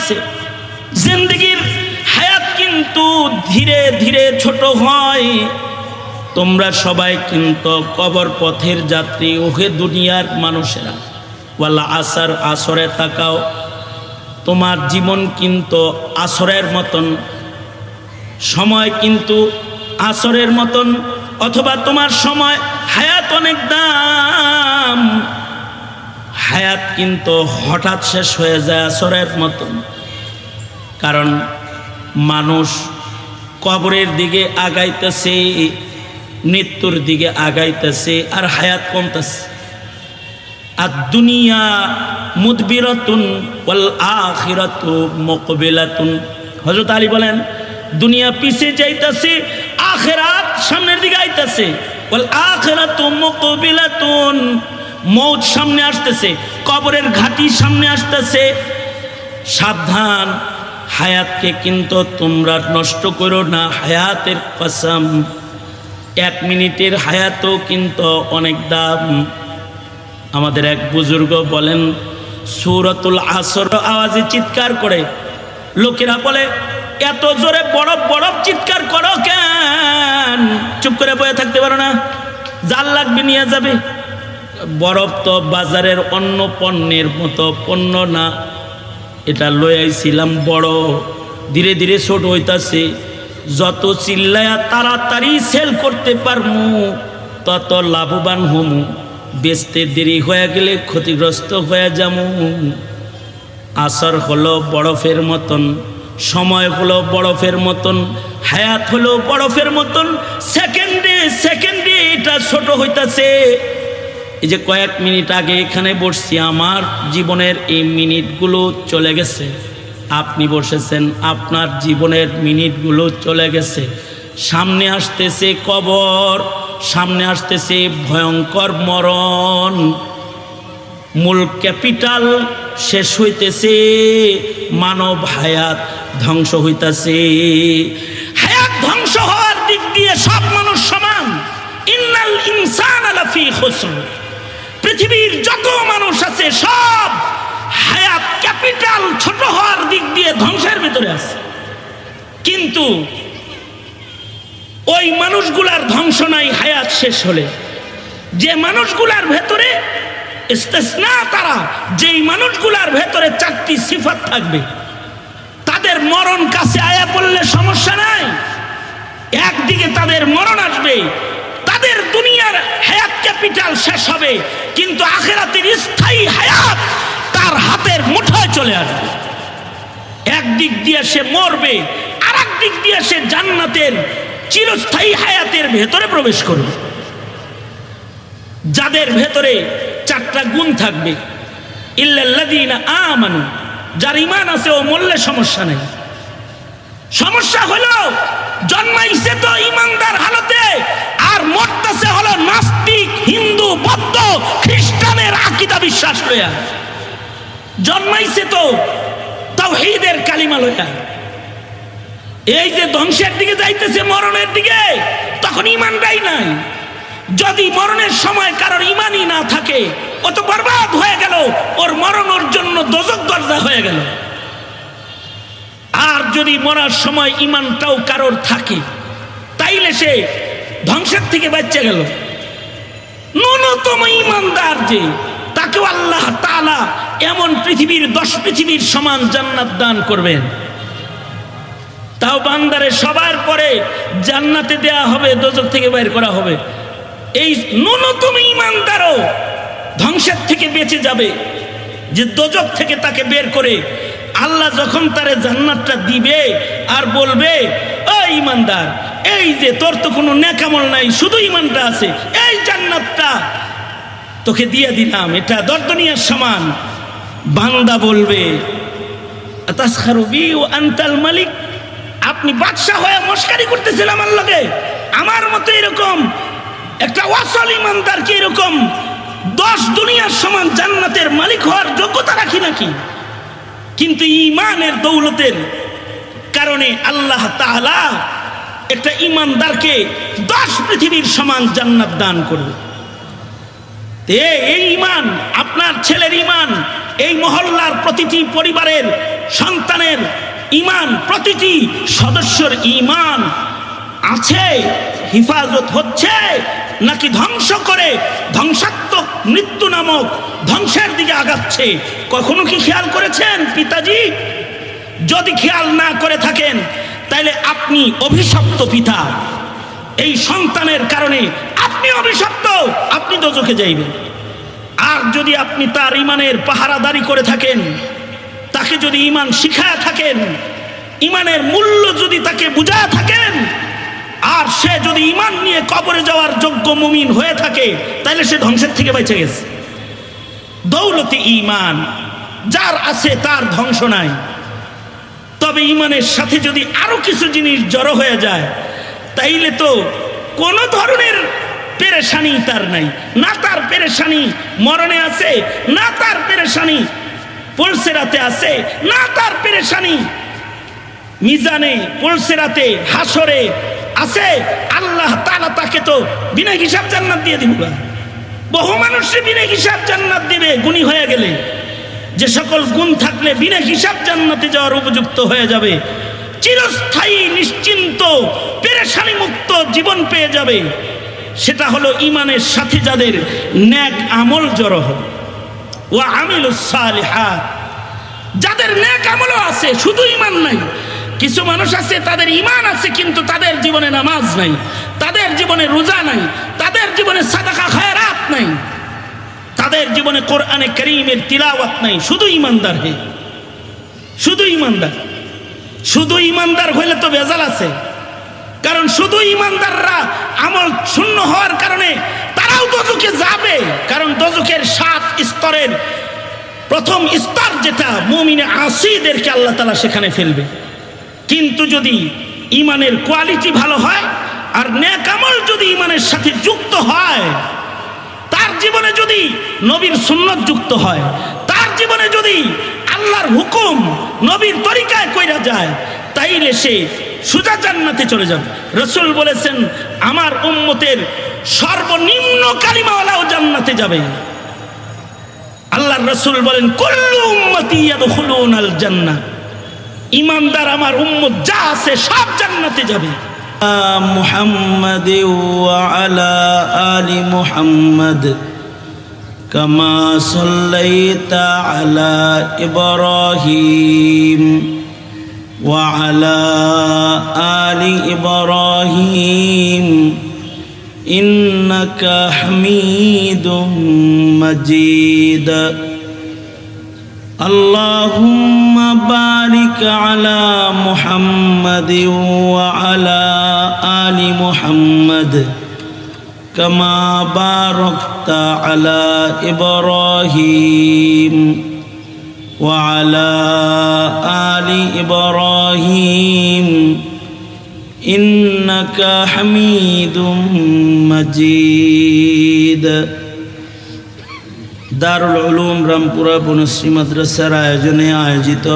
আছে। জিন্দেগির হায়াত কিন্তু ধীরে ধীরে ছোট হয়। তোমরা সবাই কিন্তু কবর পথের যাত্রী, ওহে দুনিয়ার মানুষেরা। ওয়াল আসর, আসরে তাকাও, তোমার জীবন কিন্তু আসরের মতন, সময় কিন্তু আসরের মতন, অথবা তোমার সময়, হায়াত অনেক দাম। হায়াত কিন্তু হঠাৎ শেষ হয়ে যায় আসরের মতন। কারণ মানুষ কবরের দিকে আগাইতেছে, মৃত্যুর দিকে আগাইতেছে, আর হায়াত কমতেছে। আর দুনিয়া মুদবিরাতুন ওয়াল আখিরাতু মুকবিলাতুন। হযরত আলী বলেন, দুনিয়া পিছে যাইতেছে, আখিরাত সামনের দিকে আইতেছে। ওয়াল আখিরাতু মুকবিলাতুন, মৌত সামনে আসতেছে, কবরের ঘাটি সামনে আসতেছে। সাবধান, হায়াতকে কিন্তু তোমরা নষ্ট করো না। হায়াতের কসম, 1 মিনিটের হায়াতও কিন্তু অনেক দাম। আমাদের এক বুজুর্গ বলেন, সূরাতুল আসর আওয়াজে চিৎকার করে লোকেরা বলে, এত জোরে বড় বড় চিৎকার করো কেন? চুপ করে বসে থাকতে পারো না? জাল লাগবে, নিয়ে যাবে। বরফ তো বাজারের অন্য পণ্যের মতো পণ্য না, এটা লই আইছিলাম বড়, ধীরে ধীরে ছোট হইতাছে। যত চিল্লায়া তাড়াতাড়ি সেল করতে পারমু তত লাভবান হমু। বেচতে দেরি হয়ে গেলে ক্ষতিগ্রস্ত হয়ে যামু। আসর হলো বরফের মতন, সময় হলো বরফের মতন, হায়াত হলো বরফের মতন। সেকেন্ডে সেকেন্ডে এটা ছোট হইতাছে। এই যে কয়েক মিনিট আগে এখানে বসছি, আমার জীবনের এই মিনিটগুলো চলে গেছে। আপনি বসেছেন, আপনার জীবনের মিনিটগুলো চলে গেছে। সামনে আসতেছে কবর, সামনে আসতেছে ভয়ঙ্কর মরণ। মূল ক্যাপিটাল শেষ হইতেছে, মানব হায়াত ধ্বংস হইতেছে। হায়াত ধ্বংস হওয়ার দিক দিয়ে সব মানুষ সমান। ইন্নাল ইনসানা লাফি খুসর, পৃথিবীর যত মানুষ আছে সব হায়াত ক্যাপিটাল ছোট হওয়ার দিক দিয়ে ধ্বংসের ভিতরে আছে। কিন্তু ওই মানুষগুলার ধ্বংস নাই হায়াত শেষ হলে। যে মানুষগুলার ভেতরে ইস্তেসনা, তারা যেই মানুষগুলার ভেতরে 4টি সিফাত থাকবে, তাদের মরণ কাছে আয়া পড়লে সমস্যা নাই। একদিকে তাদের মরণ আসবে, তাদের দুনিয়ার হায়াত ক্যাপিটাল শেষ হবে, কিন্তু আখিরাতের স্থায়ী হায়াত তার হাতের মুঠোয় চলে আসবে। একদিক দিয়ে সে মরবে, আর একদিক দিয়ে সে জান্নাতের চিরস্থায়ী হায়াতের ভেতরে প্রবেশ করবে। যাদের ভেতরে 4টা গুণ থাকবে, ইল্লাল্লাযীনা আমানু, যার ঈমান আছে ও মরলে সমস্যা নেই। সমস্যা হলো জন্মাইছে তো ঈমানদার হালতে, আর মরতেছে হলো নাস্তিক, হিন্দু, বৌদ্ধ, খ্রিস্টানের আকীদা বিশ্বাস লইয়া। জন্মাইছে তো তাওহীদের কালিমা লইয়া। এই যে ধ্বংসের দিকে যাইতেছে, মরণের দিকে, তখন ঈমানটাই নাই। যদি মরণের সময় কারোর ঈমানই না থাকে, ও তো বরবাদ হয়ে গেল, ওর মরণের জন্য দোজখ দরজা হয়ে গেল। আর যদি মরার সময় ঈমানটাও কারোর থাকে, তাইলে সে ধ্বংসের থেকে বাঁচে গেল। ন্যূনতম ঈমানদার যে, তাকেও আল্লাহ তাআলা এমন পৃথিবীর 10 পৃথিবীর সমান জান্নাত দান করবেন। তাও বান্দারে সবার পরে জান্নাতে দেয়া হবে, দোজখ থেকে বের করা হবে। এই ন্যূনতম ঈমানদারও ধ্বংসের থেকে বেঁচে যাবে, যে দোজখ থেকে তাকে বের করে আল্লাহ যখন তারে জান্নাতটা দিবে আর বলবে, ও ঈমানদার, এই যে তোর তো কোনো নেকামল নাই, শুধু ঈমানটা আছে, এই জান্নাতটা তোকে দিয়ে দিলাম, এটা দরদুনিয়ার সমান। বান্দা বলবে, আতাসখারু বি ওয়া আনতাল মালিক, আপনি বাদশা হয়ে মস্কারি করতেছিলেন আমার লগে? আমার মতো এরকম একটা ওয়াসল ঈমানদার কি এরকম 10 দুনিয়ার সমান জান্নাতের মালিক হওয়ার যোগ্যতা রাখি নাকি? কিন্তু ঈমানের দৌলতের কারণে আল্লাহ তাআলা একটা ঈমানদারকে 10 পৃথিবীর সমান জান্নাত দান করবে। এই ঈমান, আপনার ছেলের ঈমান, এই মহল্লার প্রতিটি পরিবারের সন্তানের ঈমান, প্রতিটি সদস্যর ঈমান আছে, হিফাজত হচ্ছে, নাকি ধ্বংস করে ধ্বংসাত্মক মৃত্যু নামক ধ্বংসের দিকে আগাচ্ছে? কখনো কি খেয়াল করেছেন পিতাজি? যদি খেয়াল না করে থাকেন তাহলে আপনি অভিশপ্ত পিতা। এই সন্তানের কারণে আপনি অভিশপ্ত, আপনি দোজখে যাইবেন। আর যদি আপনি তার ঈমানের পাহারাদারি করে থাকেন, তাকে যদি ঈমান শিখায়া থাকেন, ঈমানের মূল্য যদি তাকে বুঝায়া থাকেন, আর সে যদি ঈমান নিয়ে কবরে যাওয়ার যোগ্য মুমিন হয়ে থাকে, তাহলে সে ধ্বংসের থেকে বেঁচে গেছে। দৌলতে ঈমান যার আছে তার ধ্বংস নাই। তবে ঈমানের সাথে যদি আরো কিছু জিনিস জড়ো হয়ে যায়, তাইলে তো কোনো ধরনের পেরেশানি তার নাই। না তার পেরেশানি মরণে আছে, না তার পেরেশানি পুলসিরাতে আছে, না তার পেরেশানি মিজানে পুলসিরাতে হাসরে আছে। আল্লাহ তাআলা তাকে তো বিনা হিসাব জান্নাত দিয়ে দিবে। বহু মানুষকে বিনা হিসাব জান্নাত দিবে গুণী হয়ে গেলে। যে সকল গুণ থাকলে বিনা হিসাব জান্নাতে যাওয়ার উপযুক্ত হয়ে যাবে, চিরস্থায়ী নিশ্চিন্ত পেরেশানি মুক্ত জীবন পেয়ে যাবে, সেটা হলো ঈমানের সাথে যাদের নেক আমল জড়ো হবে। ওয়া আমিলুস সালিহাত, যাদের নেক আমলও আছে, শুধু ঈমান নাই। কিছু মানুষ আছে তাদের ঈমান আছে কিন্তু তাদের জীবনে নামাজ নাই, তাদের জীবনে রোজা নাই, তাদের জীবনে সাদাকা খায়রাত নাই, তাদের জীবনে কোরআনে কারীমের তিলাওয়াত নাই। শুধু ঈমানদার হে, শুধু ঈমানদার। শুধু ঈমানদার হইলে তো ভেজাল আছে। কারণ শুধু ঈমানদাররা আমল শূন্য হওয়ার কারণে তারাও দোজখে যাবে। কারণ দোজখের 7 স্তরের প্রথম স্তর যেটা, মুমিনে আসীদেরকে আল্লাহ তাআলা সেখানে ফেলবে। কিন্তু যদি ঈমানের কোয়ালিটি ভালো হয় আর নেক আমল যদি ঈমানের সাথে যুক্ত হয়, তার জীবনে যদি নবীর সুন্নাত যুক্ত হয়, তার জীবনে যদি আল্লাহর হুকুম নবীর তরিকায় কইরা যায়, তাইলে সে সোজা জান্নাতে চলে যাবে। রাসূল বলেছেন, আমার উম্মতের সর্বনিম্ন কালিমাওয়ালাও জান্নাতে যাবে। আল্লাহর রাসূল বলেন, কুল্লু উম্মতি ইয়াদখুলুনাল জান্নাহ, ঈমানদার আমার উম্মত যা আছে সব জান্নাতে যাবে। মুহাম্মাদ ওয়া আলা আলি মুহাম্মাদ কামা সাল্লাইতা আলা ইব্রাহিম ওয়া আলা আলি ইব্রাহিম ইন্নাকা হামিদুম মাজিদ। আল্লাহুম্মা বারিক আলা মুহাম্মাদ ওয়া আলা আলি মুহাম্মাদ কামা বারাকতা আলা ইব্রাহিম ওয়া আলা আলি ইব্রাহিম ইন্নাকা হামিদুম মাজিদ। দারুল উলুম রামপুরা বনশ্রী মাদ্রাসার আয়োজনে আয়োজিত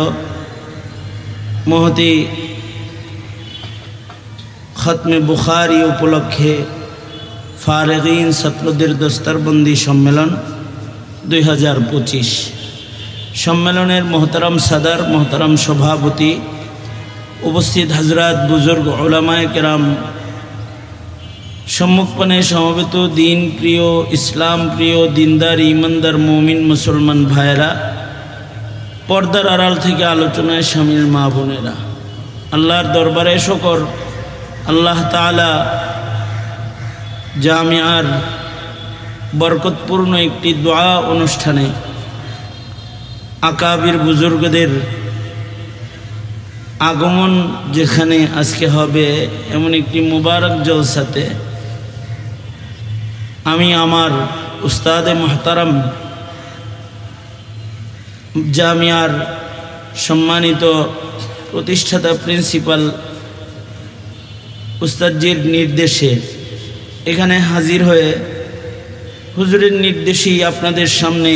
মহতি খতমে বুখারী উপলক্ষে ফারেগীন ছাত্রদের দস্তারবন্দি সম্মেলন 2025। সম্মেলনের মোহতারাম সাদার, মোহতারাম সভাপতি, উপস্থিত হজরত বুজুর্গ উলামায়ে কেরাম, সম্মুখপানে সমবেত দিন প্রিয়, ইসলাম প্রিয়, দিনদার, ইমানদার মুমিন মুসলমান ভাইয়েরা, পর্দার আড়াল থেকে আলোচনায় শামিল মা বোনেরা, আল্লাহর দরবারে শুকর, আল্লাহ তাআলা জামিয়ার বরকতপূর্ণ একটি দোয়া অনুষ্ঠানে আকাবির বুজুর্গদের আগমন যেখানে আজকে হবে, এমন একটি মুবারক জলসাতে আমি আমার উস্তাদে মুহতারাম জামিয়ার সম্মানিত প্রতিষ্ঠাতা প্রিন্সিপাল উস্তাদজির নির্দেশে এখানে হাজির হয়ে হুজুরের নির্দেশেই আপনাদের সামনে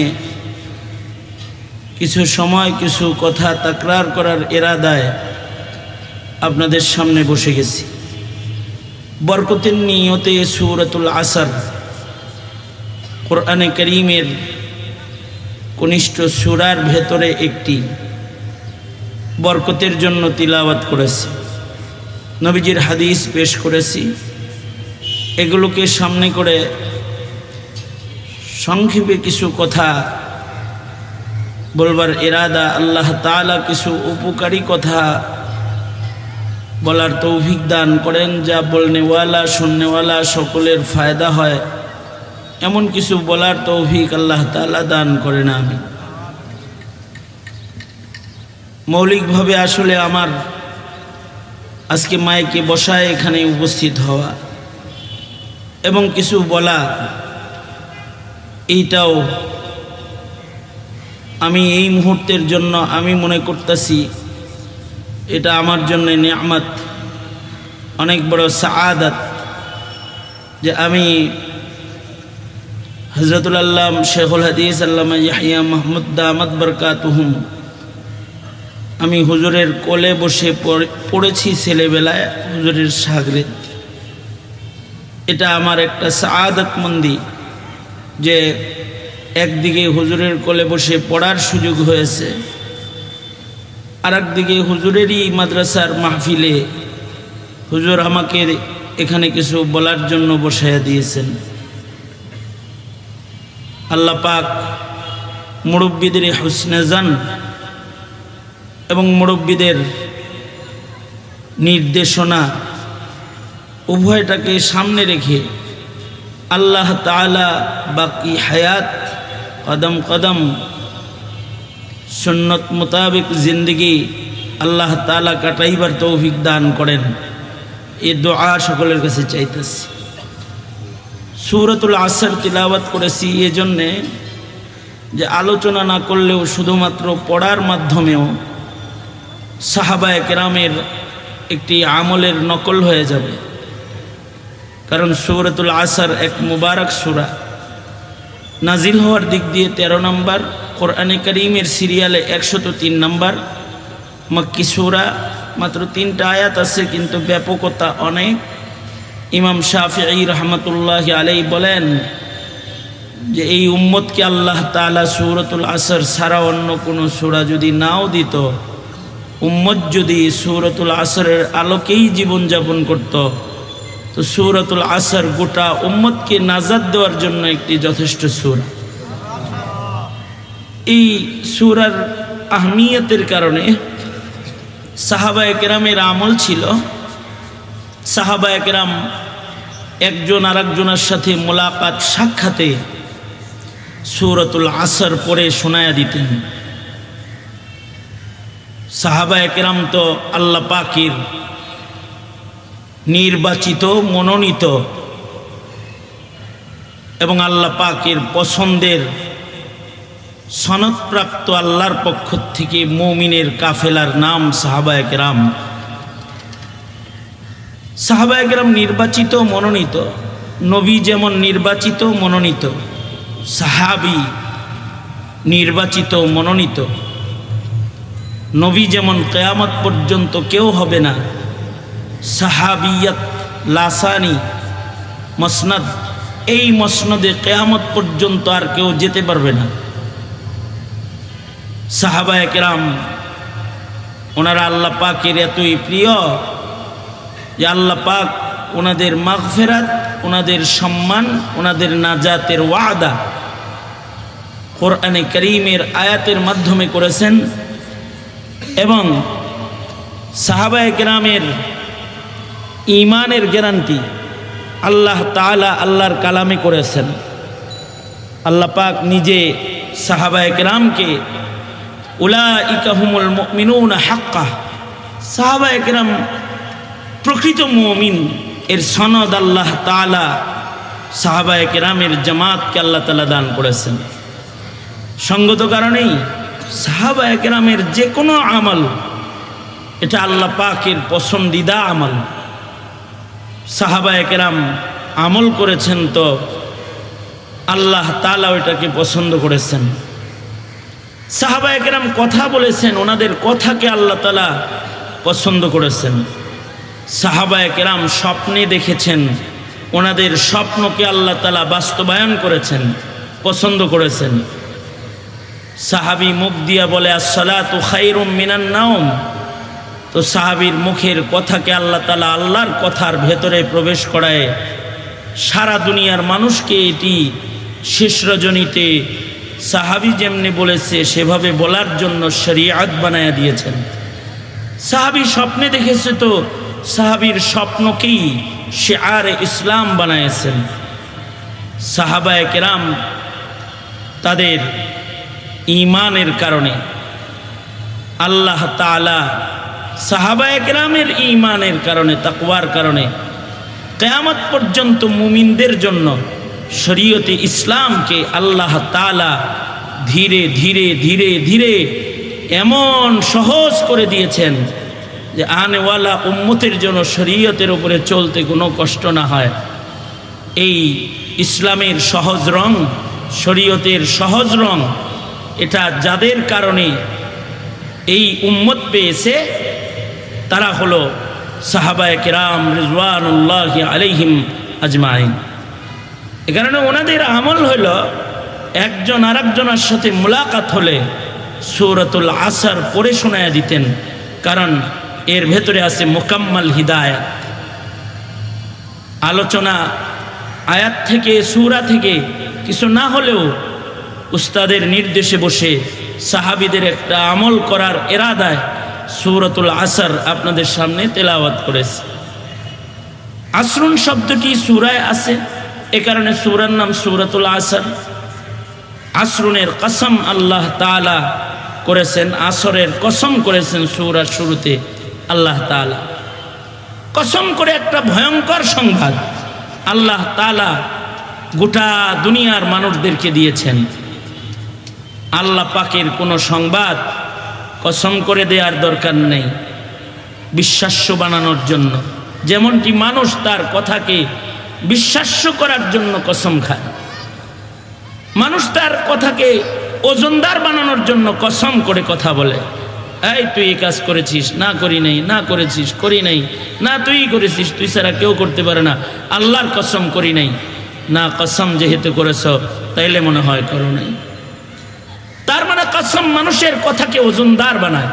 কিছু সময় কিছু কথা তাকরার করার ইরাদায় আপনাদের সামনে বসে গেছি। বরকতের নিয়তে সূরাতুল আসর কোরআনে কারীমের কনিষ্ঠ সূরার ভেতরে একটি, বরকতের জন্য তিলাওয়াত করেছি, নবীজির হাদিস পেশ করেছি। এগুলোকে সামনে করে সংক্ষেপে কিছু কথা বলবার ইরাদা, আল্লাহ তাআলা কিছু উপকারী কথা বলার তৌফিক দান করেন, যা বলনেওয়ালা শুননেওয়ালা সকলের ফায়দা হয়, এমন কিছু বলার তৌফিক আল্লাহ তাআলা দান করেন। আমি মৌলিকভাবে আসলে আমার আজকে মাইকে বসায় এখানে উপস্থিত হওয়া এবং কিছু বলা, এইটাও আমি এই মুহূর্তের জন্য আমি মনে করতেছি এটা আমার জন্য নিয়ামত, অনেক বড় সাআদাত যে আমি হযরতুল আল্লাম শেখুল হাদিস আল্লামা ইয়াহইয়া মাহমুদ দামাত বরকাতুহুম, আমি হুজুরের কোলে বসে পড়েছি ছেলেবেলায়, হুজুরের শাগরিদ। এটা আমার একটা সাআদাতমন্দি যে একদিকে হুজুরের কোলে বসে পড়ার সুযোগ হয়েছে, আর একদিকে হুজুরেরই মাদ্রাসার মাহফিলে হুজুর আমাকে এখানে কিছু বলার জন্য বসাইয়া দিয়েছেন। আল্লাহ পাক মুরব্বিদের হুসনে জান এবং মুরব্বিদের নির্দেশনা উভয়টাকে সামনে রেখে আল্লাহ তাআলা বাকি হায়াত কদম কদম সুন্নত মোতাবেক জিন্দগি আল্লাহ তাআলা কাটাইবার তৌফিক দান করেন, এই দোয়া সকলের কাছে চাইতেছি। সূরাতুল আসর তিলাওয়াত করেছি এজন্যে যে আলোচনা না করলেও শুধুমাত্র পড়ার মাধ্যমেও সাহাবায়ে কেরামের একটি আমলের নকল হয়ে যাবে। কারণ সূরাতুল আসর এক মুবারক সূরা, নাজিল হওয়ার দিক দিয়ে 13 নম্বর, কোরআনে কারীমের সিরিয়ালে 103 নম্বর, মক্কি সূরা, মাত্র 3টা আয়াত আছে কিন্তু ব্যাপকতা অনেক। ইমাম শাফিঈ রহমতুল্লাহি আলাইহি বলেন যে এই উম্মতকে আল্লাহ তাআলা সূরাতুল আসর ছাড়া অন্য কোনো সূরা যদি নাও দিত, উম্মত যদি সূরাতুল আসরের আলোকেই জীবনযাপন করত, তো সূরাতুল আসর গোটা উম্মতকে নাজাত দেওয়ার জন্য একটি যথেষ্ট সূরা। এই সূরার আহমিয়তের কারণে সাহাবায়ে কেরামের আমল ছিল, সাহাবায়ে কেরাম একজন আরেকজনের সাথে মোলাকাত সাক্ষাতে সূরাতুল আসর পড়ে শোনায়া দিতেন। সাহাবায়ে কেরাম তো আল্লাহ পাকের নির্বাচিত, মনোনীত এবং আল্লাহ পাকের পছন্দের সনদপ্রাপ্ত আল্লাহর পক্ষ থেকে মুমিনের কাফেলার নাম সাহাবায়ে কেরাম। সাহাবায়ে কেরাম নির্বাচিত, মনোনীত। নবী যেমন নির্বাচিত, মনোনীত, সাহাবী নির্বাচিত, মনোনীত। নবী যেমন কিয়ামত পর্যন্ত কেউ হবে না, সাহাবিয়াত লাসানি মসনদ, এই মসনদে কিয়ামত পর্যন্ত আর কেউ যেতে পারবে না। সাহাবায়ে কেরাম ওনারা আল্লাহ পাকের এতই প্রিয় যে আল্লাহ পাক ওনাদের মাগফিরাত, ওনাদের সম্মান, ওনাদের নাজাতের ওয়াদা কোরআনে কারীমের আয়াতের মাধ্যমে করেছেন। এবং সাহাবায়ে কেরামের ঈমানের গ্যারান্টি আল্লাহ তাআলা আল্লাহর কালামে করেছেন। আল্লাহ পাক নিজে সাহাবায়ে কেরামকে উলাইকা হুমুল মুমিনুনা হাক্কা, সাহাবায়ে কেরাম প্রকৃত মুমিন এর সনদ আল্লাহ তাআলা সাহাবায়ে কেরামের জামাতকে আল্লাহ তাআলা দান করেছেন। সঙ্গত কারণেই সাহাবায়ে কেরামের যে কোনো আমল এটা আল্লাহ পাকের পছন্দিদা আমল। সাহাবায়ে কেরাম আমল করেছেন তো আল্লাহ তাআলা এটাকে পছন্দ করেছেন। সাহাবায়ে কেরাম কথা বলেছেন, ওনাদের কথাকে আল্লাহ তাআলা পছন্দ করেছেন। সাহাবায়ে কেরাম স্বপ্নে দেখেছেন, ওনাদের স্বপ্নকে আল্লাহ তাআলা বাস্তবায়ন করেছেন, পছন্দ করেছেন। সাহাবী মুখ দিয়া বলে আসসালাতু খায়রুম মিনান নাওম, তো সাহাবীর মুখের কথাকে আল্লাহ তাআলা আল্লাহর কথার ভেতরে প্রবেশ করায় সারা দুনিয়ার মানুষকে এটি শেষ রজনীতে সাহাবী যেমনি বলেছে সেভাবে বলার জন্য শরীয়ত বানায়া দিয়েছেন। সাহাবী স্বপ্নে দেখেছে, তো সাহাবীর স্বপ্নকেই শিআরে ইসলাম বানায়েছেন। সাহাবায়ে কেরাম তাদের ঈমানের কারণে আল্লাহ তাআলা সাহাবায়ে কেরামের ঈমানের কারণে, তাকওয়ার কারণে কিয়ামত পর্যন্ত মুমিনদের জন্য শরীয়তে ইসলামকে আল্লাহ তাআলা ধীরে ধীরে ধীরে ধীরে এমন সহজ করে দিয়েছেন যে আনেওয়ালা উম্মতের জন্য শরীয়তের উপরে চলতে কোনো কষ্ট না হয়। এই ইসলামের সহজ রং, শরীয়তের সহজ রং, এটা যাদের কারণে এই উম্মত পেয়েছে তারা হলো সাহাবায়ে কেরাম রিজওয়ানুল্লাহি আলাইহিম আজমাইন। এ কারণে ওনাদের আমল হলো একজন আরেকজনের সাথে মুলাকাত হলে সূরাতুল আসর পড়ে শোনায়া দিতেন, কারণ এর ভেতরে আছে মুকাম্মাল হিদায়াত। আলোচনা আয়াত থেকে সূরা থেকে কিছু না হলেও উস্তাদের নির্দেশে বসে সাহাবীদের একটা আমল করার ইরাদায় সূরাতুল আসর আপনাদের সামনে তেলাওয়াত করেছে। আসরুন শব্দটি সূরায় আছে, এ কারণে সূরার নাম সূরাতুল আসর। আসরুনের কসম আল্লাহ তাআলা করেছেন, আসরের কসম করেছেন সূরার শুরুতে আল্লাহ তাআলা। কসম করে একটা ভয়ঙ্কর সংবাদ আল্লাহ তাআলা গোটা দুনিয়ার মানুষদেরকে দিয়েছেন। আল্লাহ পাকের কোনো সংবাদ কসম করে দেওয়ার দরকার নেই বিশ্বাস্য বানানোর জন্য, যেমনটি মানুষ তার কথাকে বিশ্বাস্য করার জন্য কসম খায়। মানুষ তার কথাকে ওজনদার বানানোর জন্য কসম করে কথা বলে, এই তুই এই কাজ করেছিস, না করি নাই, না করেছিস, করি নাই, না তুই করেছিস, তুই ছাড়া কেউ করতে পারে না, আল্লাহর কসম করি নাই, না কসম যেহেতু করেছ তাইলে মনে হয় করো নাই। তার মানে কসম মানুষের কথাকে ওজনদার বানায়।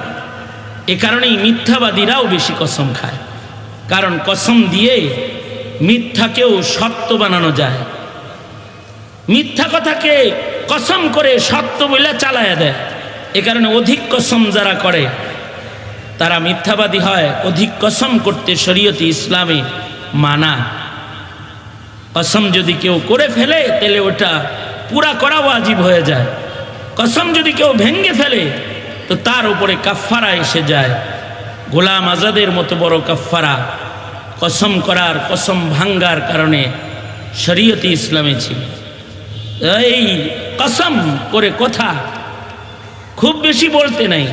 এ কারণেই মিথ্যাবাদীরাও বেশি কসম খায়, কারণ কসম দিয়ে মিথ্যাকেও সত্য বানানো যায়। মিথ্যা কথাকে কসম করে সত্য বলে চালায়া দেয়। এ কারণে অধিক কসম যারা করে তারা মিথ্যাবাদী হয়। অধিক কসম করতে শরীয়তে ইসলামে মানা। কসম যদি কেউ করে ফেলে তাহলে ওটা পুরা করা ওয়াজিব হয়ে যায়। কসম যদি কেউ ভেঙে ফেলে তো তার উপরে কাফফারা এসে যায়। গোলাম আজাদের মতো বড় কাফফারা কসম করার, কসম ভাঙ্গার কারণে শরীয়তে ইসলামে ছিল। এই কসম করে কথা খুব বেশি বলতে নাই।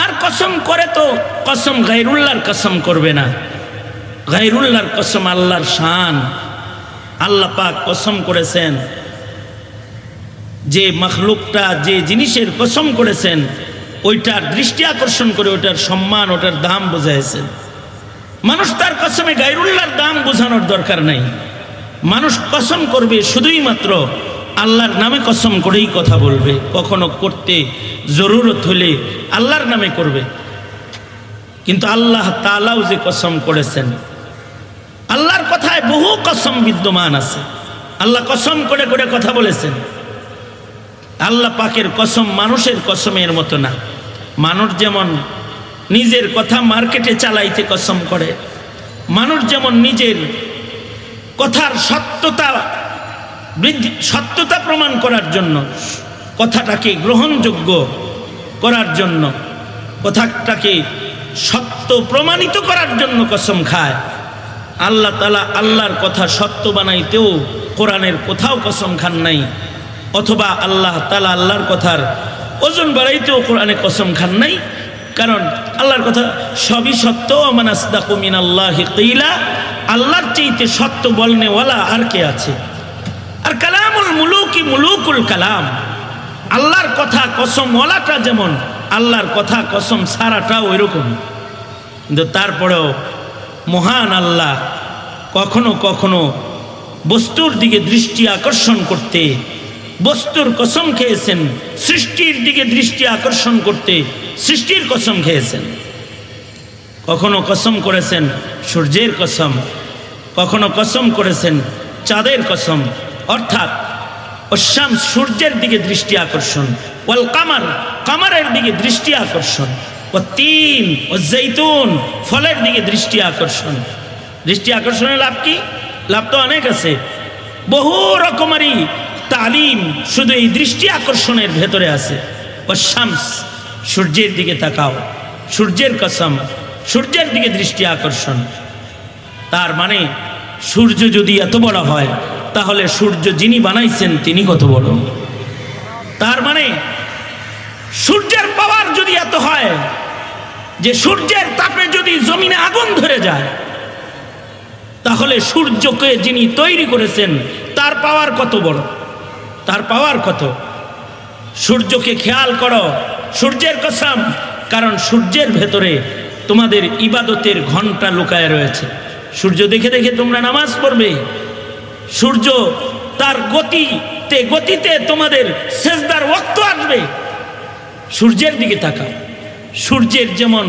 আর কসম করে তো কসম গায়রুল্লাহর কসম করবে না। গায়রুল্লাহর কসম আল্লাহর শান। আল্লাহ পাক কসম করেছেন, যে মখলুকটা যে জিনিসের কসম করেছেন ওইটার দৃষ্টি আকর্ষণ করে ওটার সম্মান, ওটার দাম বোঝাইছেন। মানুষ তার কসমে গায়রুল্লাহর দাম বোঝানোর দরকার নাই। মানুষ কসম করবে শুধুই মাত্র আল্লাহর নামে কসম করেই কথা বলবে। কখনো করতে জরুরত হলে আল্লাহর নামে করবে। কিন্তু আল্লাহ তাআলাও যে কসম করেছেন, আল্লাহর কথায় বহু কসম বিদ্যমান আছে। আল্লাহ কসম করে করে কথা বলেছেন। আল্লাহ পাকের কসম মানুষের কসমের মতো না। মানুষ যেমন নিজের কথা মার্কেটে চালাইতে কসম করে, মানুষ যেমন নিজের কথার সত্যতা প্রমাণ করার জন্য, কথাটাকে গ্রহণযোগ্য করার জন্য, কথাটাকে সত্য প্রমাণিত করার জন্য কসম খায়, আল্লাহ তাআলা আল্লাহর কথা সত্য বানাইতেও কোরআনের কোথাও কসম খান নাই। অথবা আল্লাহ তাআলা আল্লাহর কথার ওজন বাড়াইতেও কোরআনে কসম খান নাই। কারণ আল্লাহর কথা সবই সত্য। মান আসদাকু মিনাল্লাহি কিলা, আল্লাহর চাইতে সত্য বলনেওয়ালা আর কে আছে? আর কালামুল মুলুকি মুলুকুল কালাম, আল্লাহর কথা কসমওয়ালাটা যেমন, আল্লাহর কথা কসম সারাটাও ওইরকম। কিন্তু তারপরেও মহান আল্লাহ কখনো কখনো বস্তুর দিকে দৃষ্টি আকর্ষণ করতে বস্তুর কসম খেয়েছেন, সৃষ্টির দিকে দৃষ্টি আকর্ষণ করতে সৃষ্টির কসম খেয়েছেন। কখনো কসম করেছেন সূর্যের কসম, কখনো কসম করেছেন চাঁদের কসম, অর্থাৎ শামস সূর্যের দিকে দৃষ্টি আকর্ষণ, ওয়াল কামার কামারের দিকে দৃষ্টি আকর্ষণ, ও তিন ও জৈতুন ফলের দিকে দৃষ্টি আকর্ষণ। দৃষ্টি আকর্ষণের লাভ কি? লাভ তো অনেক আছে, বহু রকমারি তালিম শুধু এই দৃষ্টি আকর্ষণের ভেতরে আছে। ও শামস সূর্যের দিকে তাকাও, সূর্যের কসম, সূর্যের দিকে দৃষ্টি আকর্ষণ। তার মানে সূর্য যদি এত বড় হয় তাহলে সূর্য যিনি বানাইছেন তিনি কত বড়। তার মানে সূর্যের পাওয়ার যদি এত হয় যে সূর্যের তাপে যদি জমিনে আগুন ধরে যায়, তাহলে সূর্যকে যিনি তৈরি করেছেন তার পাওয়ার কত বড়, তার পাওয়ার কত। সূর্যকে খেয়াল করো, সূর্যের কসম, কারণ সূর্যের ভেতরে তোমাদের ইবাদতের ঘন্টা লুকায় রয়েছে। সূর্য দেখে দেখে তোমরা নামাজ পড়বে, সূর্য তার গতিতে তোমাদের সেজদার ওয়াক্ত আসবে। সূর্যের দিকে তাকাও, সূর্যের যেমন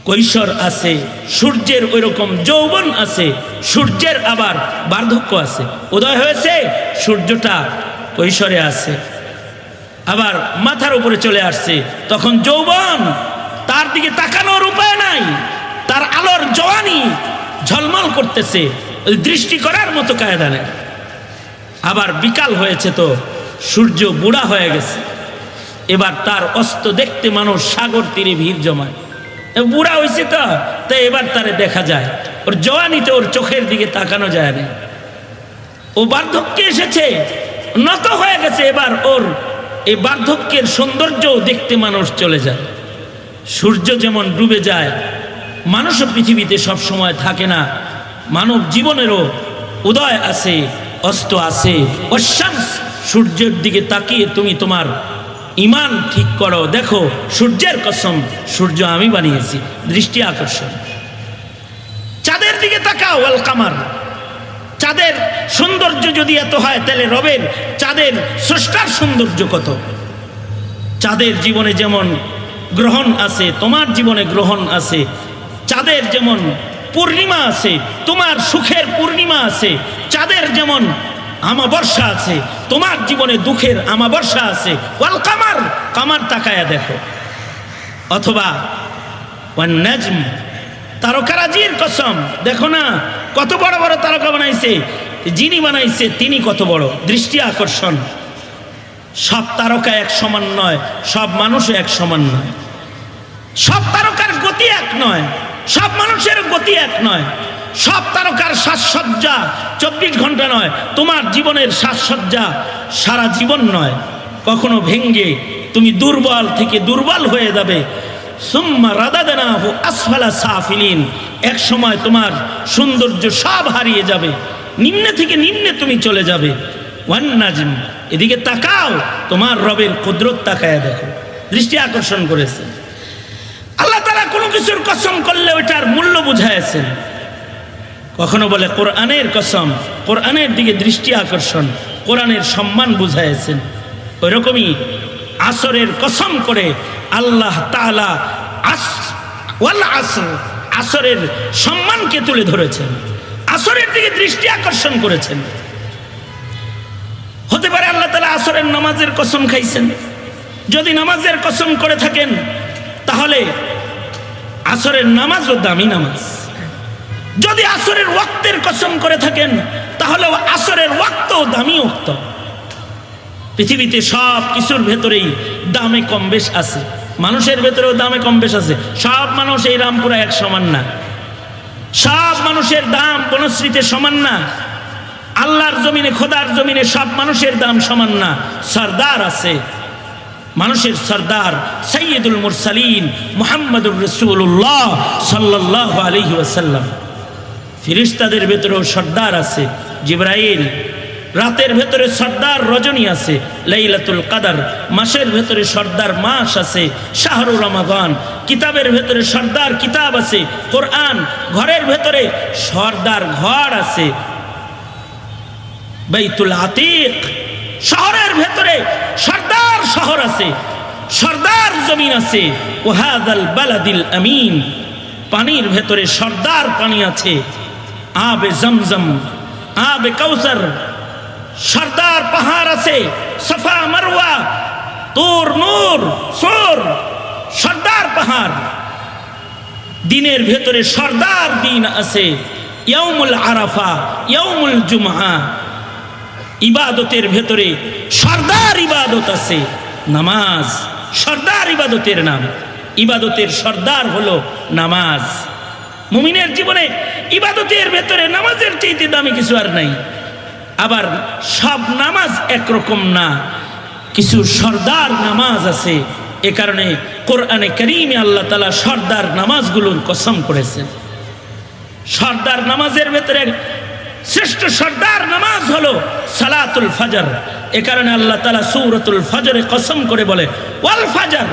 কৈশোর আছে, সূর্যের ওই রকম যৌবন আছে, সূর্যের আবার বার্ধক্য আছে। উদয় হয়েছে সূর্যটা কৈশোরে আছে, আবার মাথার উপরে চলে আসছে তখন যৌবন, তার দিকে তাকানোর উপায় নাই, তার আলোর জওয়ানি ঝলমল করতেছে, ওই দৃষ্টি করার মতো কায়দা নেই। আবার বিকাল হয়েছে তো সূর্য বুড়া হয়ে গেছে, এবার তার অস্ত দেখতে মানুষ সাগর তীরে ভিড় জমায়। বুড়া হয়েছে তো তাই এবার তারে দেখা যায়, ওর জওয়ানিতে ওর চোখের দিকে তাকানো যায় না। ও বার্ধক্যে এসেছে, নত হয়ে গেছে, এবার ওর এই বার্ধক্যের সৌন্দর্যও দেখতে মানুষ চলে যায়। সূর্য যেমন ডুবে যায়, মানুষও পৃথিবীতে সব সময় থাকে না, মানব জীবনেরও উদয় আছে, অস্ত আছে। শামস সূর্যের দিকে তাকিয়ে তুমি তোমার ইমান ঠিক করো, দেখো সূর্যের কসম, সূর্য আমি বানিয়েছি, দৃষ্টি আকর্ষণ। চাঁদের দিকে তাকাও, ওয়াল কামার, চাঁদের সৌন্দর্য যদি এত হয় তাহলে রবের চাঁদের স্রষ্টার সৌন্দর্য কত। চাঁদের জীবনে যেমন গ্রহণ আছে, তোমার জীবনে গ্রহণ আছে। চাঁদের যেমন পূর্ণিমা আছে, তোমার সুখের পূর্ণিমা আছে। চাঁদের যেমন আমাবর্ষা আছে, তোমার জীবনে দুঃখের আমাবর্ষা আছে। ওয়াল কামার, কামার তাকায়া দেখো। অথবা ওয়ান নাজম, তারকারাজির কসম, দেখো না কত বড় বড় তারকা বানাইছে, যিনি বানাইছে তিনি কত বড়, দৃষ্টি আকর্ষণ। সব তারকা এক সমান নয়, সব মানুষও এক সমান নয়, সব তারকার গতি এক নয়, সব মানুষের গতি এক নয়, সব তারকার সাজসজ্জা 24 ঘন্টা নয়, তোমার জীবনের সাজসজ্জা সারা জীবন নয়। কখনো ভেঙ্গে তুমি দুর্বল থেকে দুর্বল হয়ে যাবে। সুম্মা রাদাদনাহু আসফালা সাফিলিন, এক সময় তোমার সৌন্দর্য সব হারিয়ে যাবে, নিম্নে থেকে নিম্নে তুমি চলে যাবে। ওয়ান নাজম, এদিকে তাকাও, তোমার রবের কুদরত তাকায় দেখো, দৃষ্টি আকর্ষণ করেছে। আল্লাহ তাআলা কোনো কিছুর কসম করলে ওইটার মূল্য বুঝাইছেন। কখনো বলে কোরআনের কসম, কোরআনের দিকে দৃষ্টি আকর্ষণ, কোরআনের সম্মান বুঝাইছেন। ওই রকমই আসরের কসম করে আল্লাহ তাআলা ওয়াল আসর, আসরের সম্মানকে তুলে ধরেছেন, আসরের দিকে দৃষ্টি আকর্ষণ করেছেন। হতে পারে আল্লাহ তাআলা আসরের নামাজের কসম খাইছেন। যদি নামাজের কসম করে থাকেন তাহলে আসরের নামাজও দামি নামাজ। যদি আসরের ওয়াক্তের কসম করে থাকেন তাহলে আসরের ওয়াক্তও দামি ওয়াক্ত। পৃথিবীতে সব কিছুর ভেতরেই দামে কম বেশ আছে, মানুষের ভেতরেও দামে কম বেশ আছে। সব মানুষ এই রামপুরা এক সমান না, সব মানুষের দাম বনশ্রীতে সমান না, আল্লাহর জমিনে খোদার জমিনে সব মানুষের দাম সমান না। সরদার আছে, মানুষের সরদার সৈয়দুল মুরসালিন মুহাম্মদুর রাসূলুল্লাহ সাল্লাল্লাহু আলাইহি ওয়াসাল্লাম। ফেরেশতাদের ভেতরেও সর্দার আছে, জিবরাইল। রাতের ভেতরে সর্দার রজনী আছে, লাইলাতুল কদর। মাসের ভেতরে সর্দার মাস আছে, শাহরুর রমাদান। কিতাবের ভেতরে সর্দার কিতাব আছে, কোরআন। ঘরের ভেতরে সর্দার ঘর আছে, বাইতুল আতিক। শহরের ভেতরে সর্দার শহর আছে, সর্দার জমিন আছে। ওয়াহাদাল বালাদিল আমিন, পানির ভেতরে সর্দার পানি আছে। আবে জমজম, আবে কাউসার, সর্দার পাহাড় আছে। সফা মারওয়া, তুর নূর সোর, সর্দার পাহাড়। দিনের ভেতরে সর্দার দিন আছে। ইয়াউমুল আরাফা, ইয়াউমুল জুমআ। ইবাদতের ভেতরে সর্দার ইবাদত আছে। নামাজ সর্দার ইবাদতের নাম। ইবাদতের সর্দার হলো নামাজ। মুমিনের জীবনে ইবাদতের ভেতরে নামাজের চাইতে দামি কিছু আর নাই। আবার সব নামাজ একরকম না, কিছু সর্দার নামাজ আছে। এ কারণে কোরআনে কারীমে আল্লাহ তাআলা সর্দার নামাজগুলোর কসম করেছেন। সর্দার নামাজের ভেতরে শ্রেষ্ঠ সর্দার নামাজ হলো সালাতুল ফজর। এ কারণে আল্লাহ তাআলা সূরাতুল ফজরে কসম করে বলে ওয়াল ফজর,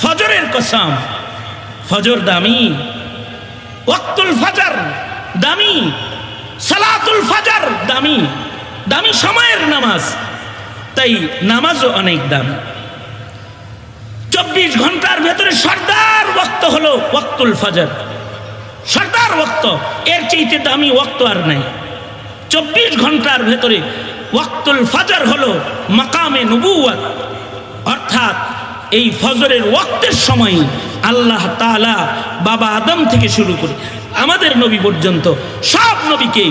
ফজরের কসম। ফজর দামি, ওয়াক্তুল ফজর দামি, সালাতুল ফজর দামি। দামি সময়ের নামাজ, তাই নামাজও অনেক দাম। 24 ঘন্টার ভেতরে সর্দার ওয়াক্ত হলো ওয়াক্তুল ফজর, সর্দার ওয়াক্ত। এর চাইতে দামি ওয়াক্ত আর নাই। 24 ঘন্টার ভেতরে ওয়াক্তুল ফজর হলো মাকামে নবুওয়াত, অর্থাৎ এই ফজরের ওয়াক্তের সময় আল্লাহ তাআলা বাবা আদম থেকে শুরু করে আমাদের নবী পর্যন্ত সব নবীকে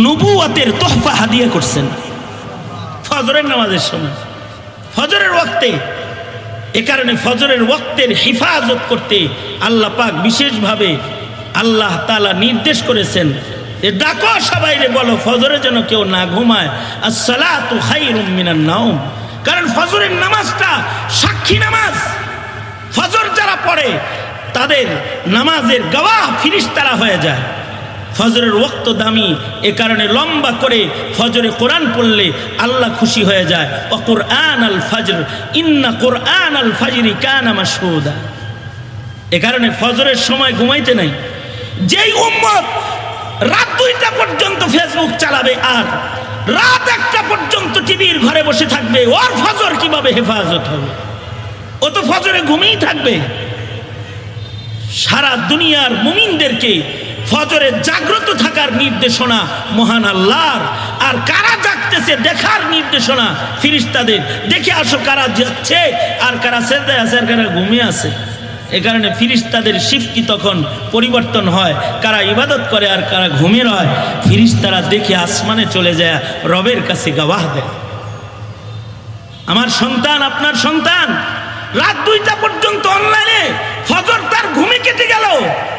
নবুওয়াতের তোহফা হাদিয়া করছেন ফজরের নামাজের সময়, ফজরের ওয়াক্তে। এ কারণে ফজরের ওয়াক্তের হিফাজত করতে আল্লাহ পাক বিশেষভাবে আল্লাহ তাআলা নির্দেশ করেছেন যে ডাকো সবাইরে, বলো ফজরে যেন কেউ না ঘুমায়। আসসালাতু খায়রুম মিনান নাওম। কারণ ফজরের নামাজটা সাক্ষী নামাজ। ফজর যারা পড়ে তাদের নামাজের গওয়াহ ফেরেশতারা হয়ে যায়। ফজরের ওয়াক্ত দামি, এ কারণে লম্বা করে ফজরে কোরআন পড়লে আল্লাহ খুশি হয়ে যায়। ওয়া কুরআন আল ফজর ইন্না কুরআন আল ফজরি কানা মাশহুদা। এ কারণে ফজরের সময় ঘুমাইতে নাই। যেই উম্মত রাত 2টা পর্যন্ত ফেসবুক চালাবে আর রাত 1টা পর্যন্ত টিভির ঘরে বসে থাকবে, ওর ফজর কিভাবে হেফাজত হবে? ও তো ফজরে ঘুমিয়েই থাকবে। সারা দুনিয়ার মুমিনদেরকে ফজরে জাগ্রত থাকার নির্দেশনা মহান আল্লাহর, আর কারা জাগতেছে দেখার নির্দেশনা ফেরেশতাদের। দেখে আসো কারা যাচ্ছে আর কারা সেজদায় আছে আর কারা ঘুমিয়ে আছে। এ কারণে ফেরেশতাদের শিফটি তখন পরিবর্তন হয়, কারা ইবাদত করে আর কারা ঘুমিয়ে রয়। ফেরেশতারা দেখে আসমানে চলে যায়, রবের কাছে গওয়াহ দেয়। আমার সন্তান, আপনার সন্তান রাত 2টা পর্যন্ত অনলাইনে, ফজর তার ঘুমে কেটে গেল,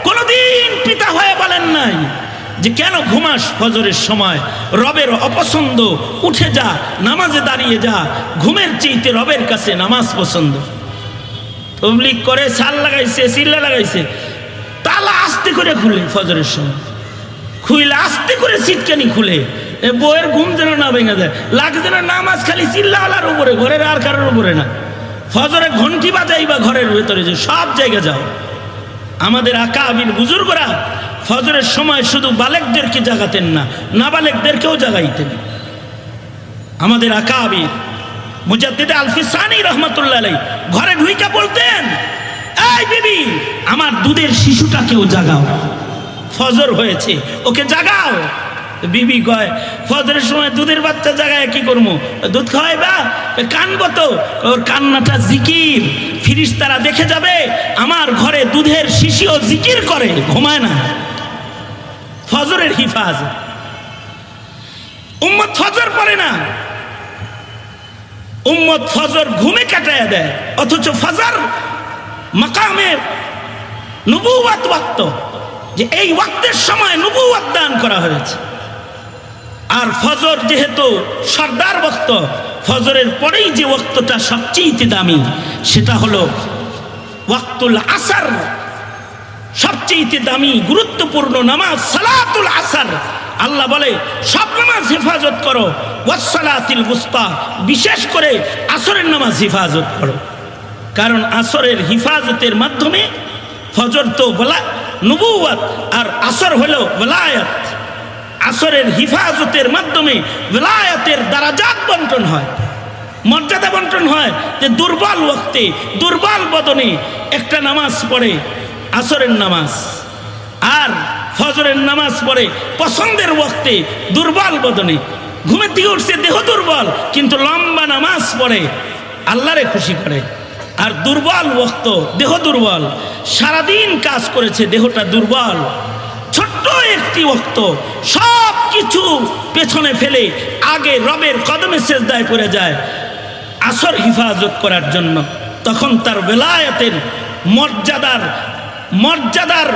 কোনদিন পিতা হয়ে বলেন নাই যে কেন ঘুমাস ফজরের সময়? রবের অপছন্দ, উঠে যা, নামাজে দাঁড়িয়ে যা। ঘুমের চাইতে রবের কাছে নামাজ পছন্দ। তবলিগ করে, সাল লাগাইছে, সিল্লা লাগাইছে, তালা আস্তে করে খুলে ফজরের সময়, খুইলে আস্তে করে সিটকানি খুলে, বইয়ের ঘুম যেন না ভেঙে যায়, লাগছে না নামাজ খালি চিল্লাওয়ালার উপরে, ঘরের আর কারোর উপরে না। ফজরে ঘন্টি বাজাই বা ঘরের ভেতরে যে সব জায়গায় যাও। আমাদের আকাবির বুজুর্গরা ফজরের সময় শুধু বালেকদেরকে জাগাতেন না, নাবালেকদেরকেও জাগাইতেন। আমাদের আকাবির মুজাদ্দিদ আল-ফিসানি রাহমাতুল্লাহ আলাইহি ঘরে ঢুইকা বলতেন, এই বিবি আমার দুধের শিশুটাকেও জাগাও, ফজর হয়েছে, ওকে জাগাও। বিবি কয় ফজরের সময় দুধের বাচ্চা জাগায় কি করবো? দুধ খাওয়াইবা? কানবো তো। ওর কান্নাটা জিকির, ফেরেশতারা দেখে যাবে আমার ঘরে দুধের শিশুও জিকির করে, ঘুমায় না। ফজরের হিফাজত। উম্মত ফজর পড়ে না, উম্মত ফজর ঘুমে কাটায় দেয়, অথচ ফজর মাকামে নবুওয়াত ওয়াক্ত, যে এই ওয়াক্তের সময় নবুওয়াত দান করা হয়েছে। আর ফজর যেহেতু সর্দার ওয়াক্ত, ফজরের পরেই যে ওয়াক্তটা সবচেয়ে দামি সেটা হলো ওয়াক্তুল আসর। সবচেয়ে দামি গুরুত্বপূর্ণ নামাজ সালাতুল আসর। আল্লাহ বলে সব নামাজ হেফাজত করো, ওয়াসসালাতিল উসতা, বিশেষ করে আসরের নামাজ হেফাজত করো। কারণ আসরের হিফাজতের মাধ্যমে ফজর তো নবুওয়াত আর আসর হলো ওয়ালায়াত। আসরের হিফাজতের মাধ্যমে বিলায়াতের দারাজাত বন্টন হয়, মর্যাদা বন্টন হয়। যে দুর্বল ওয়াক্তে দুর্বল বদনে একটা নামাজ পড়ে, আসরের নামাজ, আর ফজরের নামাজ পড়ে পছন্দের ওয়াক্তে দুর্বল বদনে, ঘুমের থেকে উঠছে দেহ দুর্বল কিন্তু লম্বা নামাজ পড়ে, আল্লাহরে খুশি করে। আর দুর্বল ওয়াক্ত, দেহ দুর্বল, সারাদিন কাজ করেছে, দেহটা দুর্বল, ছোট্ট একটি ওয়াক্ত সব কিছু পেছনে ফেলে আগে রবের কদমে সেজদায় পড়ে যায় আসর হিফাজত করার জন্য। তখন তার বেলায়েতের মর্যাদার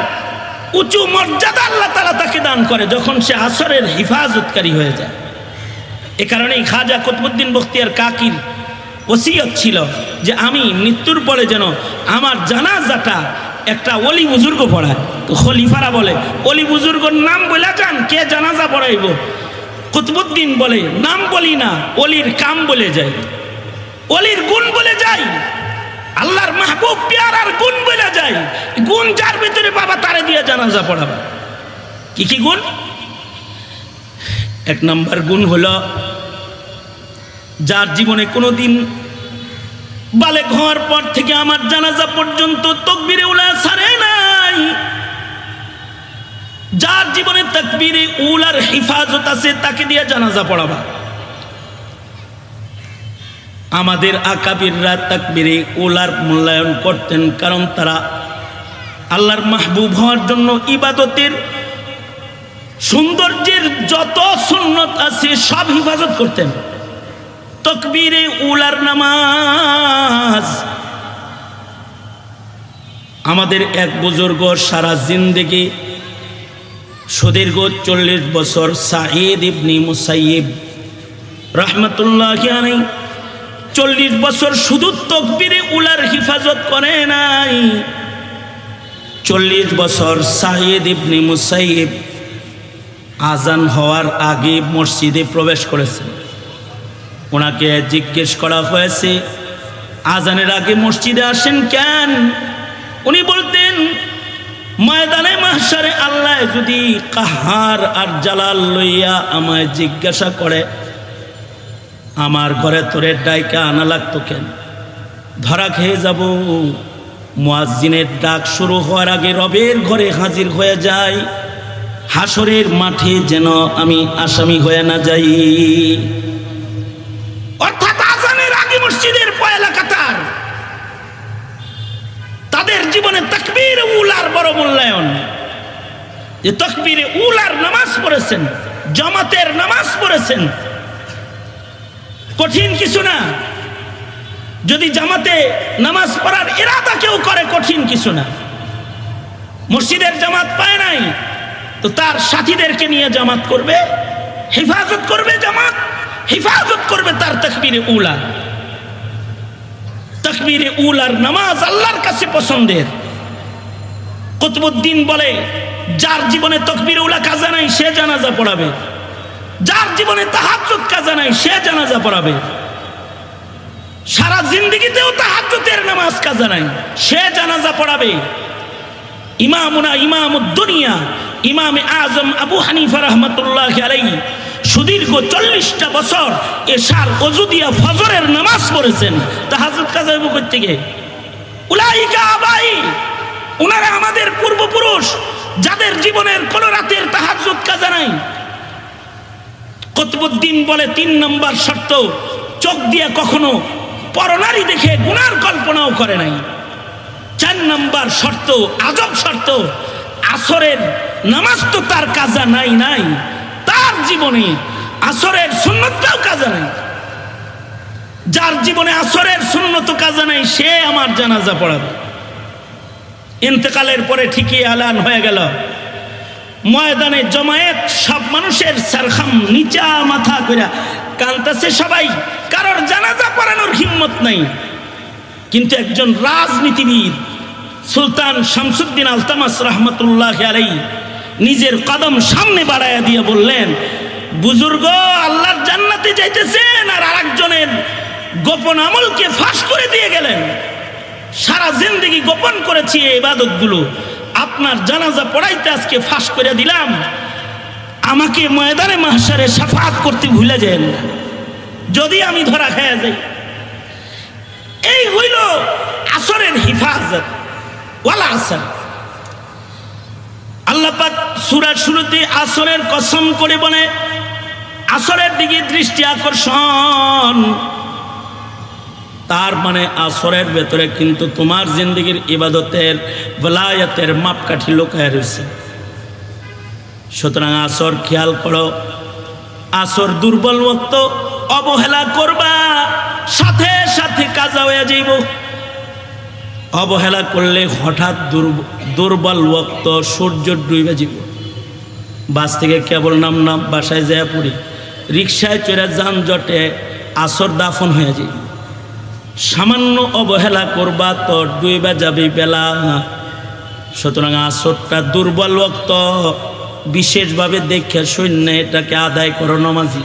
উঁচু মর্যাদা আল্লাহ তাআলা তাকে দান করে যখন সে আসরের হিফাজতকারী হয়ে যায়। এ কারণেই খাজা কুতুবউদ্দিন বখতিয়ার কাকির ওসিয়ত ছিল যে আমি মৃত্যুর পরে যেন আমার জানাজাটা একটা ওলি বুজুর্গ পড়ায়। তো খলিফারা বলে ওলি বুজুর্গর নাম বলে যান, কে জানাজা পড়াইব? কুতুবউদ্দিন বলে নাম বলি না, ওলির কাম বলে যাই, ওলির গুণ বলে যাই, আল্লাহর মাহবুব পেয়ারার গুণ বলে যাই। গুণ যার ভিতরে বাবা তারে দিয়ে জানাজা পড়াবা। কি কি গুণ? এক নম্বর গুণ হলো যার জীবনে কোনোদিন বালেগ হওয়ার পর থেকে আমার জানাজা পর্যন্ত তাকবীরে উলা ছাড়ে নাই, যার জীবনে তাকবীরে উলার হিফাজত আছে তাকে দিয়ে জানাজা পড়াবা। আমাদের আকাবিররা তাকবীরে উলার মূল্যায়ন করতেন, কারণ তারা আল্লাহর মাহবুব হওয়ার জন্য ইবাদতের সৌন্দর্যের যত সুন্নত আছে সব হিফাজত করতেন। তাকবীরে উলার নামাজ আমাদের এক বুজুর্গ সারা জিন্দেগি সুদীর্ঘ 40 বছর সাঈদ ইবনে মুসাইয়িব রাহমাতুল্লাহি আলাইহি 40 বছর শুধু তাকবীরে উলার হিফাজত করে নাই। 40 বছর সাঈদ ইবনে মুসাইয়িব আজান হওয়ার আগে মসজিদে প্রবেশ করেছেন। ওনাকে জিজ্ঞেস করা হয়েছে আজানের আগে মসজিদে আসেন কেন? উনি বলতেন ময়দানে মাহশারে আল্লাহ যদি কাহার আর জালাল লইয়া আমায় জিজ্ঞাসা করে আমার ঘরে তোরে ডাইকা আনা লাগতো কেন? ধরা খেয়ে যাব। মুয়াজ্জিনের ডাক শুরু হওয়ার আগে রবের ঘরে হাজির হয়ে যায়, হাসরের মাঠে যেন আমি আসামি হয়ে না যাই। অর্থাৎ আজানের আগে মসজিদের পয়লা কাতার, তাদের জীবনে তাকবীর উলার বড় মূল্যায়ন। যে তাকবীরে উলার নামাজ পড়েছেন, জামাতের নামাজ পড়েছেন, কঠিন কিছু না। যদি জামাতে নামাজ পড়ার ইরাদা কেউ করে কঠিন কিছু না। মসজিদের জামাত পায় নাই তো তার সাথীদেরকে নিয়ে জামাত করবে, হেফাজত করবে, জামাত হেফাজত করবে তার তাকবীরে উলা। তাকবীরে উলার নামাজ আল্লাহর কাছে পছন্দের। কুতুবউদ্দিন বলে যার জীবনে তাকবীরে উলা কাজা নাই সে জানাজা পড়াবে, যার জীবনে তাহাজ্জুদ কাজা নাই সে জানাজা পড়াবে, সারা জিন্দেগিতেও তাহাজ্জুদের নামাজ কাজা নাই সে জানাজা পড়াবে। ইমামুনা ইমামুদ দুনিয়া ইমামে আজম আবু হানিফা রাহমাতুল্লাহি আলাইহি সুদীর্ঘ 40টা বছর এশার ওযু দিয়া ফজরের নামাজ পড়েছেন। তাহাজ্জুদ কাজা হইব কই থেকে? উলাইকা আবাই, ওনারা আমাদের পূর্বপুরুষ যাদের জীবনের কোন রাতের তাহাজ্জুদ কাজা নাই। কুতুবউদ্দিন বলে 3 নম্বর শর্ত, চোখ দিয়ে কখনো পরনারী দেখে গুনার কল্পনাও করে নাই। 4 নম্বর শর্ত, আজব শর্ত, আসরের নামাজ তো তার কাজা নাই, তার জীবনে আসরের সুন্নতটাও কাজা নাই। যার জীবনে আসরের সুন্নত কাজা নাই সে আমার জানাজা পড়াবে। ইন্তেকালের পরে ঠিকই এলান হয়ে গেল, ময়দানে জমায়েত, সব মানুষের সারখাম নিচা মাথা করে কাঁদতেছে সবাই, কারোর জানাজা পড়ানোর হিম্মত নাই। কিন্তু একজন রাজনীতিবিদ সুলতান শামসুদ্দিন আলতামাস রাহমাতুল্লাহি আলাইহি নিজের কদম সামনে বাড়াইয়া দিয়ে বললেন, বুজুর্গ আল্লাহর জান্নাতে যাইতেছেন আর আরেকজনের গোপন আমলকে ফাঁস করে দিয়ে গেলেন। সারা জিন্দেগি গোপন করেছি এই ইবাদতগুলো, আপনার জানাজা পড়াইতে আজকে ফাঁস করে দিলাম। আমাকে ময়দানে মাহশারে শাফাআত করতে ভুলে যান না, যদি আমি ধরা খেয়ে যাই। এই হইল আসরের হিফাজত। ওয়াল আসর, আল্লাহ পাক সূরার শুরুতে আসরের কসম করে বলে, আসরের দিকে দৃষ্টি আকর্ষণ। তার মানে আসরের ভেতরে কিন্তু তোমার জিন্দেগির ইবাদতের বেলায়েতের মাপকাঠি লুকায় রয়েছে। সুতরাং আসর খেয়াল করো, আসর দুর্বল ওয়াক্ত অবহেলা করবা, সাথে সাথে কাজা হয়ে যাইব। অবহেলা করলে হঠাৎ দুর্বল ওয়াক্ত সূর্য ডুবে যাব। বাস থেকে কেবল নাম বাসায় যায় পড়ি, রিক্সায় চড়ে যানজটে আসর দাফন হয়ে যায়। সামান্য অবহেলা করবা তো ডুবে যাবে বেলা। সুতরাং আসরটা দুর্বল ওয়াক্ত বিশেষভাবে দেখে শূন্য এটাকে আদায় করো নামাজি।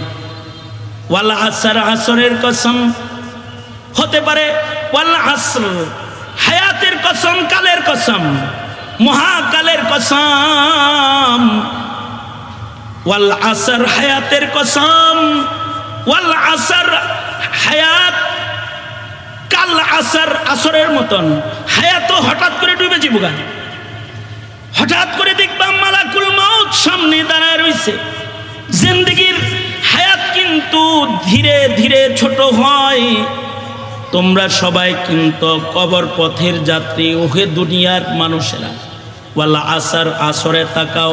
ওয়াল আসর, আসরের কসম হতে পারে। ওয়াল আসর, হায়াতের কসম, কালের কসম, মহাকালের কসম। ওয়াল আসর, হায়াতের কসম। ওয়াল আসর, হায়াত কাল আসর, আসরের মতন হায়াতও হঠাৎ করে ডুবে যাবো। হঠাৎ করে দেখবা মালাকুল মউত সামনে দাঁড়ায় রয়েছে। জিন্দেগির হায়াত কিন্তু ধীরে ধীরে ছোট হয়। তোমরা সবাই কিন্তু কবর পথের যাত্রী, ওহে দুনিয়ার মানুষেরা। ওয়াল আসর, আসরে তাকাও,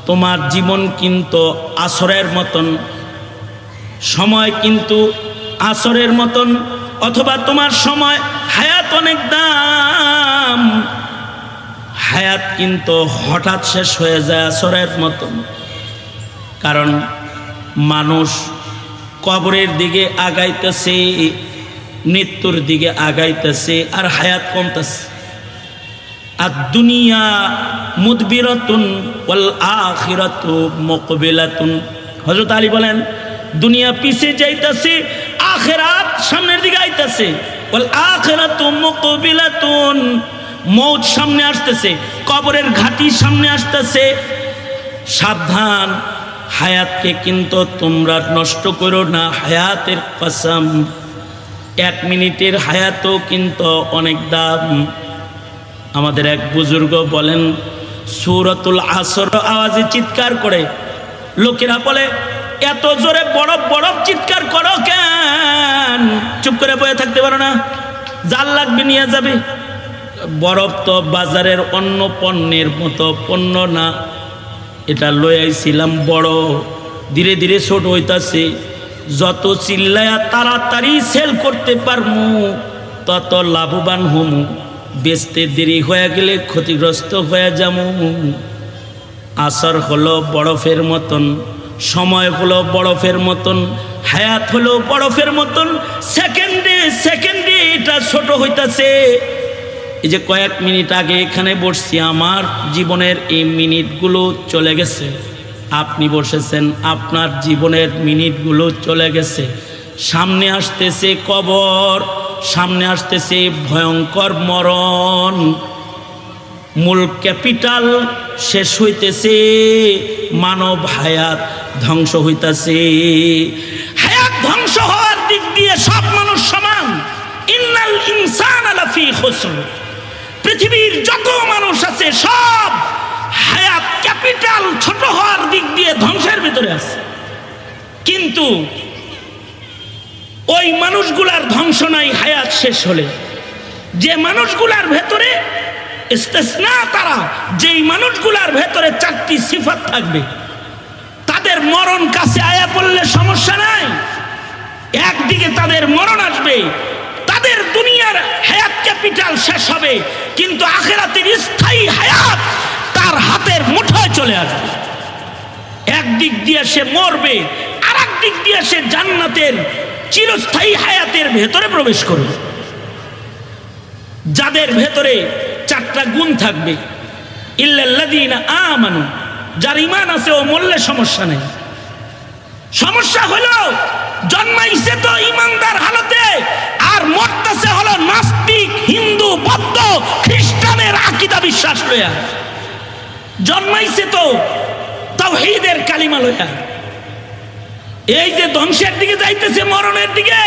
তোমার জীবন কিন্তু আসরের মতন, সময় কিন্তু আসরের মতন, অথবা তোমার সময়, হায়াত অনেক দাম। হায়াত কিন্তু হঠাৎ শেষ হয়ে যায় আসরের মতন। কারণ মানুষ কবরের দিকে আগাইতেছে, মৃত্যুর দিকে আগাইতেছে, আর হায়াত কমতেছে। আর দুনিয়া মুদবিরাতুন ওয়াল আখিরাতু মুকবিলাতুন। হযরত আলী বলেন, দুনিয়া পিছিয়ে যাইতেছে, আখিরাত সামনের দিকে আইতেছে। ওয়াল আখিরাতু মুকবিলাতুন, মৌত সামনে আসতেছে, কবরের ঘাটি সামনে আসতেছে। সাবধান, হায়াতকে কিন্তু তোমরা নষ্ট করো না। হায়াতের কসম, 1 মিনিটের হায়াতও কিন্তু অনেক দাম। আমাদের এক বুজুর্গ বলেন, সূরাতুল আসর আওয়াজে চিৎকার করে লোকেরা বলে, এত জোরে বড় বড় চিৎকার করো কেন? চুপ করে বসে থাকতে পারো না? জাল লাগবে, নিয়ে যাবে। বরফ তো বাজারের অন্য পণ্যের মতো পণ্য না, এটা লই আইছিলাম বড়, ধীরে ধীরে ছোট হইতাছে। যত চিল্লায়া তাড়াতাড়ি সেল করতে পারমু তত লাভবান হমু। বেচতে দেরি হয়ে গেলে ক্ষতিগ্রস্ত হয়ে যামু। আসর হলো বরফের মতন, সময় হলো বরফের মতন, হায়াত হলো বরফের মতন। সেকেন্ডে সেকেন্ডে এটা ছোট হইতাছে। এই যে কয়েক মিনিট আগে এখানে বসছি, আমার জীবনের এই মিনিটগুলো চলে গেছে। আপনি বসেছেন, আপনার জীবনের মিনিটগুলো চলে গেছে। সামনে আসতেছে কবর, সামনে আসতেছে ভয়ঙ্কর মরণ। মূল ক্যাপিটাল শেষ হইতেছে, মানব হায়াত ধ্বংস হইতেছে। হায়াত ধ্বংস হওয়ার দিক দিয়ে সব মানুষ সমান। ইন্নাল ইনসানা লাফি খুসর, পৃথিবীর যত মানুষ আছে সব হায়াত ক্যাপিটাল ছোট হওয়ার দিক দিয়ে ধ্বংসের ভিতরে আছে। কিন্তু ওই মানুষগুলার ধ্বংস নাই হায়াত শেষ হলে। যে মানুষগুলার ভেতরে ইস্তেসনা, তারা যেই মানুষগুলার ভেতরে 4টি সিফাত থাকবে, তাদের মরণ কাছে আয়া পড়লে সমস্যা নাই। একদিকে তাদের মরণ আসবে, তাদের দুনিয়ার হায়াত ক্যাপিটাল শেষ হবে, কিন্তু আখিরাতের স্থায়ী হায়াত তার হাতের মুঠোয় চলে আসবে। একদিক দিয়ে সে মরবে, আর একদিক দিয়ে সে জান্নাতের চিরস্থায়ী হায়াতের ভেতরে প্রবেশ করবে। যাদের ভেতরে 4টা গুণ থাকবে, ইল্লাল্লাযীনা আমানু, যার ঈমান আছে ও মরলে সমস্যা নেই। সমস্যা হলো জন্মাইছে তো ঈমানদার হালতে, আর মরতেছে হলো নাস্তিক, হিন্দু, বৌদ্ধ, খ্রিস্টানের আকীদা বিশ্বাস লইয়া। জন্মাইছে তো তাওহীদের কালিমা লইয়া। এই যে ধ্বংসের দিকে যাইতেছে, মরণের দিকে,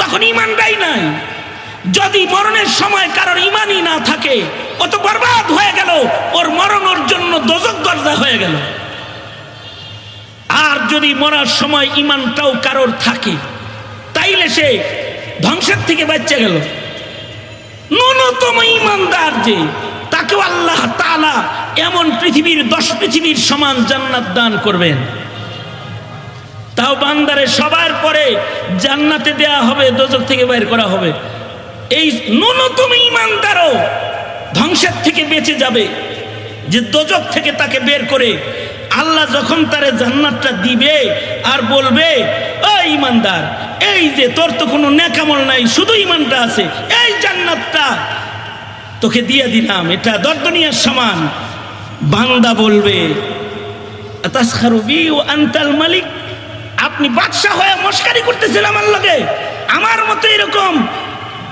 তখন ঈমানটাই নাই। যদি মরণের সময় কারোর ঈমানই না থাকে, ও তো বরবাদ হয়ে গেল, ওর মরণ ওর জন্য দোজখ দরজা হয়ে গেল। আর যদি মরার সময় ঈমানটাও কারোর থাকে, তাইলে সে ধ্বংসের থেকে বাঁচে গেল। ন্যূনতম ঈমানদার যে, তাকেও আল্লাহ তাআলা এমন পৃথিবীর 10 পৃথিবীর সমান জান্নাত দান করবেন। তাও বান্দারে সবার পরে জান্নাতে দেয়া হবে, দোজখ থেকে বের করা হবে। এই ন্যূনতম ঈমানদারও ধ্বংসের থেকে বেঁচে যাবে, যে দোজখ থেকে তাকে বের করে আল্লাহ যখন তারে জান্নাতটা দিবে আর বলবে, ও ঈমানদার, এই যে তোর তো কোনো নেকামল নাই, শুধু ঈমানটা আছে, এই জান্নাতটা তোকে দিয়ে দিলাম, এটা দরদুনিয়ার সমান। বান্দা বলবে, আতাসখারু বি ওয়া আনতাল মালিক, আপনি বাদশা হয়ে মস্কারি করতেছেন আমার লগে? আমার মতো এরকম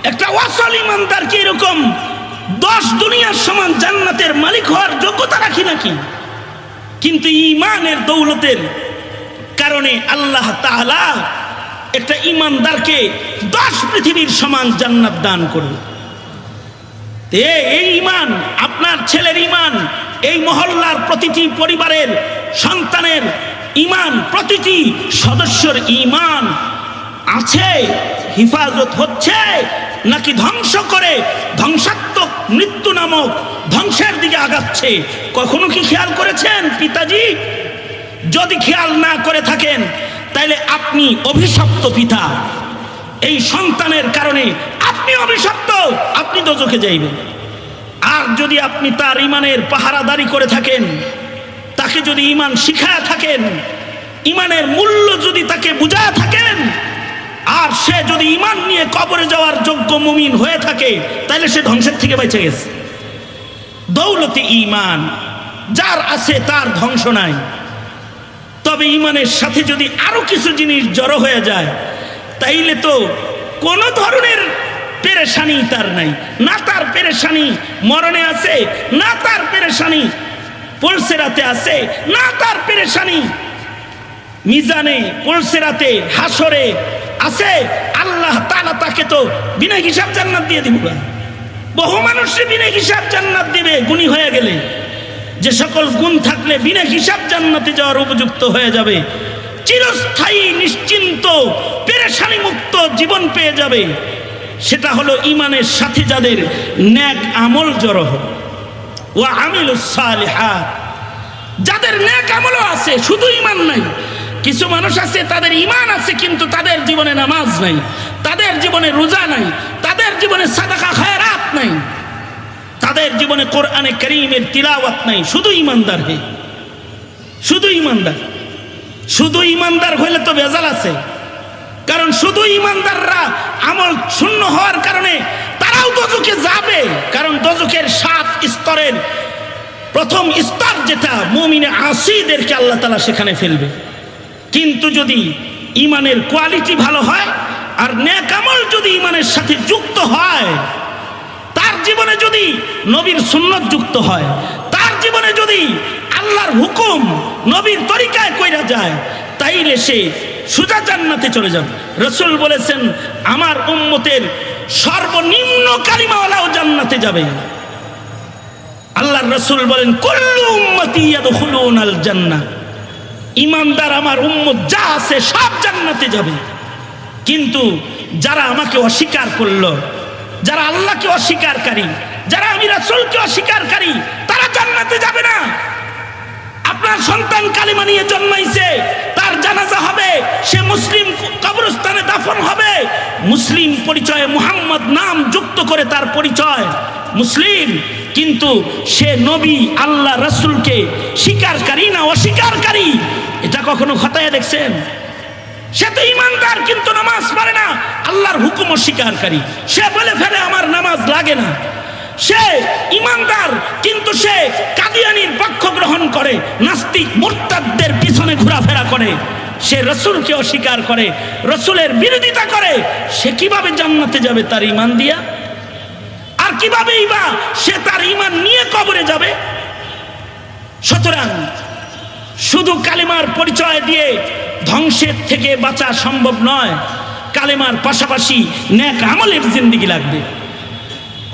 একটা ওয়াসল ঈমানদার কি এরকম 10 দুনিয়ার সমান জান্নাতের মালিক হওয়ার যোগ্যতা রাখি নাকি? কিন্তু ঈমানের দৌলতের কারণে আল্লাহ তাআলা একটা ঈমানদারকে 10 পৃথিবীর সমান জান্নাত দান করবে। এই ঈমান, আপনার ছেলের ঈমান, এই মহল্লার প্রতিটি পরিবারের সন্তানের ঈমান, প্রতিটি সদস্যর ঈমান আছে, হিফাজত হচ্ছে নাকি ধ্বংস করে ধ্বংসাত্মক মৃত্যু নামক ধ্বংসের দিকে আগাচ্ছে? কখনো কি খেয়াল করেছেন পিতাজি? যদি খেয়াল না করে থাকেন, তাইলে আপনি অভিশপ্ত পিতা। এই সন্তানের কারণে আপনি অভিশপ্ত, আপনি দোজখে যাইবেন। আর যদি আপনি তার ঈমানের পাহারাদারি করে থাকেন, তাকে যদি ঈমান শিখায়া থাকেন, ঈমানের মূল্য যদি তাকে বুঝায়া থাকেন, আর সে যদি ঈমান নিয়ে কবরে যাওয়ার যোগ্য মুমিন হয়ে থাকে, তাহলে সে ধ্বংসের থেকে বেঁচে গেছে। দৌলতে ঈমান যার আছে তার ধ্বংস নাই। তবে ঈমানের সাথে যদি আরো কিছু জিনিস জড়ো হয়ে যায়, তাইলে তো কোনো ধরনের পেরেশানি তার নাই। না তার পেরেশানি মরণে আছে, না তার পেরেশানি পুলসিরাতে আছে, না তার পেরেশানি মিজানে, পুলসিরাতে, হাসরে আছে। আল্লাহ তাআলা তাকে তো বিনা হিসাব জান্নাত দিয়ে দিবে। বহু মানুষকে বিনা হিসাব জান্নাত দিবে গুণী হয়ে গেলে। যে সকল গুণ থাকলে বিনা হিসাব জান্নাতে যাওয়ার উপযুক্ত হয়ে যাবে, চিরস্থায়ী নিশ্চিন্ত পেরেশানি মুক্ত জীবন পেয়ে যাবে, সেটা হলো ঈমানের সাথে যাদের নেক আমল জড়ো হবে। ওয়া আমিলুস সালিহাত, যাদের নেক আমলও আছে, শুধু ঈমান নাই। কিছু মানুষ আছে তাদের ঈমান আছে কিন্তু তাদের জীবনে নামাজ নাই, তাদের জীবনে রোজা নাই, তাদের জীবনে সাদাকা খায়রাত নাই, তাদের জীবনে কোরআনে কারীমের তিলাওয়াত নাই। শুধু ঈমানদার হে, শুধু ঈমানদার। শুধু ঈমানদার হইলে তো ভেজাল আছে। কারণ শুধু ঈমানদাররা আমল শূন্য হওয়ার কারণে তারাও দোজখে যাবে। কারণ দোজখের 7 স্তরের প্রথম স্তর যেটা, মুমিনে আসিদেরকে আল্লাহ তাআলা সেখানে ফেলবে। কিন্তু যদি ঈমানের কোয়ালিটি ভালো হয় আর নেক আমল যদি ঈমানের সাথে যুক্ত হয়, তার জীবনে যদি নবীর সুন্নত যুক্ত হয়, তার জীবনে যদি আল্লাহর হুকুম নবীর তরিকায় কইরা যায়, তাইলে সে সোজা জান্নাতে চলে যাবে। রাসূল বলেছেন, আমার উম্মতের সর্বনিম্ন কালিমাওয়ালাও জান্নাতে যাবে। আল্লাহর রাসূল বলেন, কুল্লু উম্মতি ইয়াদখুলুনাল জান্নাহ, ঈমানদার আমার উম্মত যা আছে সব জান্নাতে যাবে। কিন্তু যারা আমাকে অস্বীকার করলো, যারা আল্লাহকে অস্বীকারী, যারা আমি রাসূলকে অস্বীকারী, তারা জান্নাতে যাবে না। আপনার সন্তান কালিমা নিয়ে জন্মাইছে, তার জানাজা হবে, সে মুসলিম কবরস্থানে দাফন হবে, মুসলিম পরিচয়ে মুহাম্মদ নাম যুক্ত করে তার পরিচয় মুসলিম, কিন্তু সে নবী আল্লাহ রাসূলকে স্বীকারকারী না অস্বীকারী, এটা কখনো খতায় দেখছেন? সে তো ঈমানদার কিন্তু নামাজ পড়ে না, আল্লাহর হুকুম অস্বীকারী। সে বলে ফেলে আমার নামাজ লাগে না। সে ঈমানদার কিন্তু সে কাদিয়ানীর পক্ষ গ্রহণ করে, নাস্তিক মুরতাদদের পিছনে ঘোরাফেরা করে, সে রাসূলকে অস্বীকার করে, রাসূলের বিরোধিতা করে। সে কিভাবে জান্নাতে যাবে তার ঈমান দিয়া? আর কিভাবেই বা সে তার ঈমান নিয়ে কবরে যাবে? সুতরাং শুধু কালেমার পরিচয় দিয়ে ধ্বংসের থেকে বাঁচা সম্ভব নয়, কালেমার পাশাপাশি নেক আমলের জিন্দেগি লাগবে।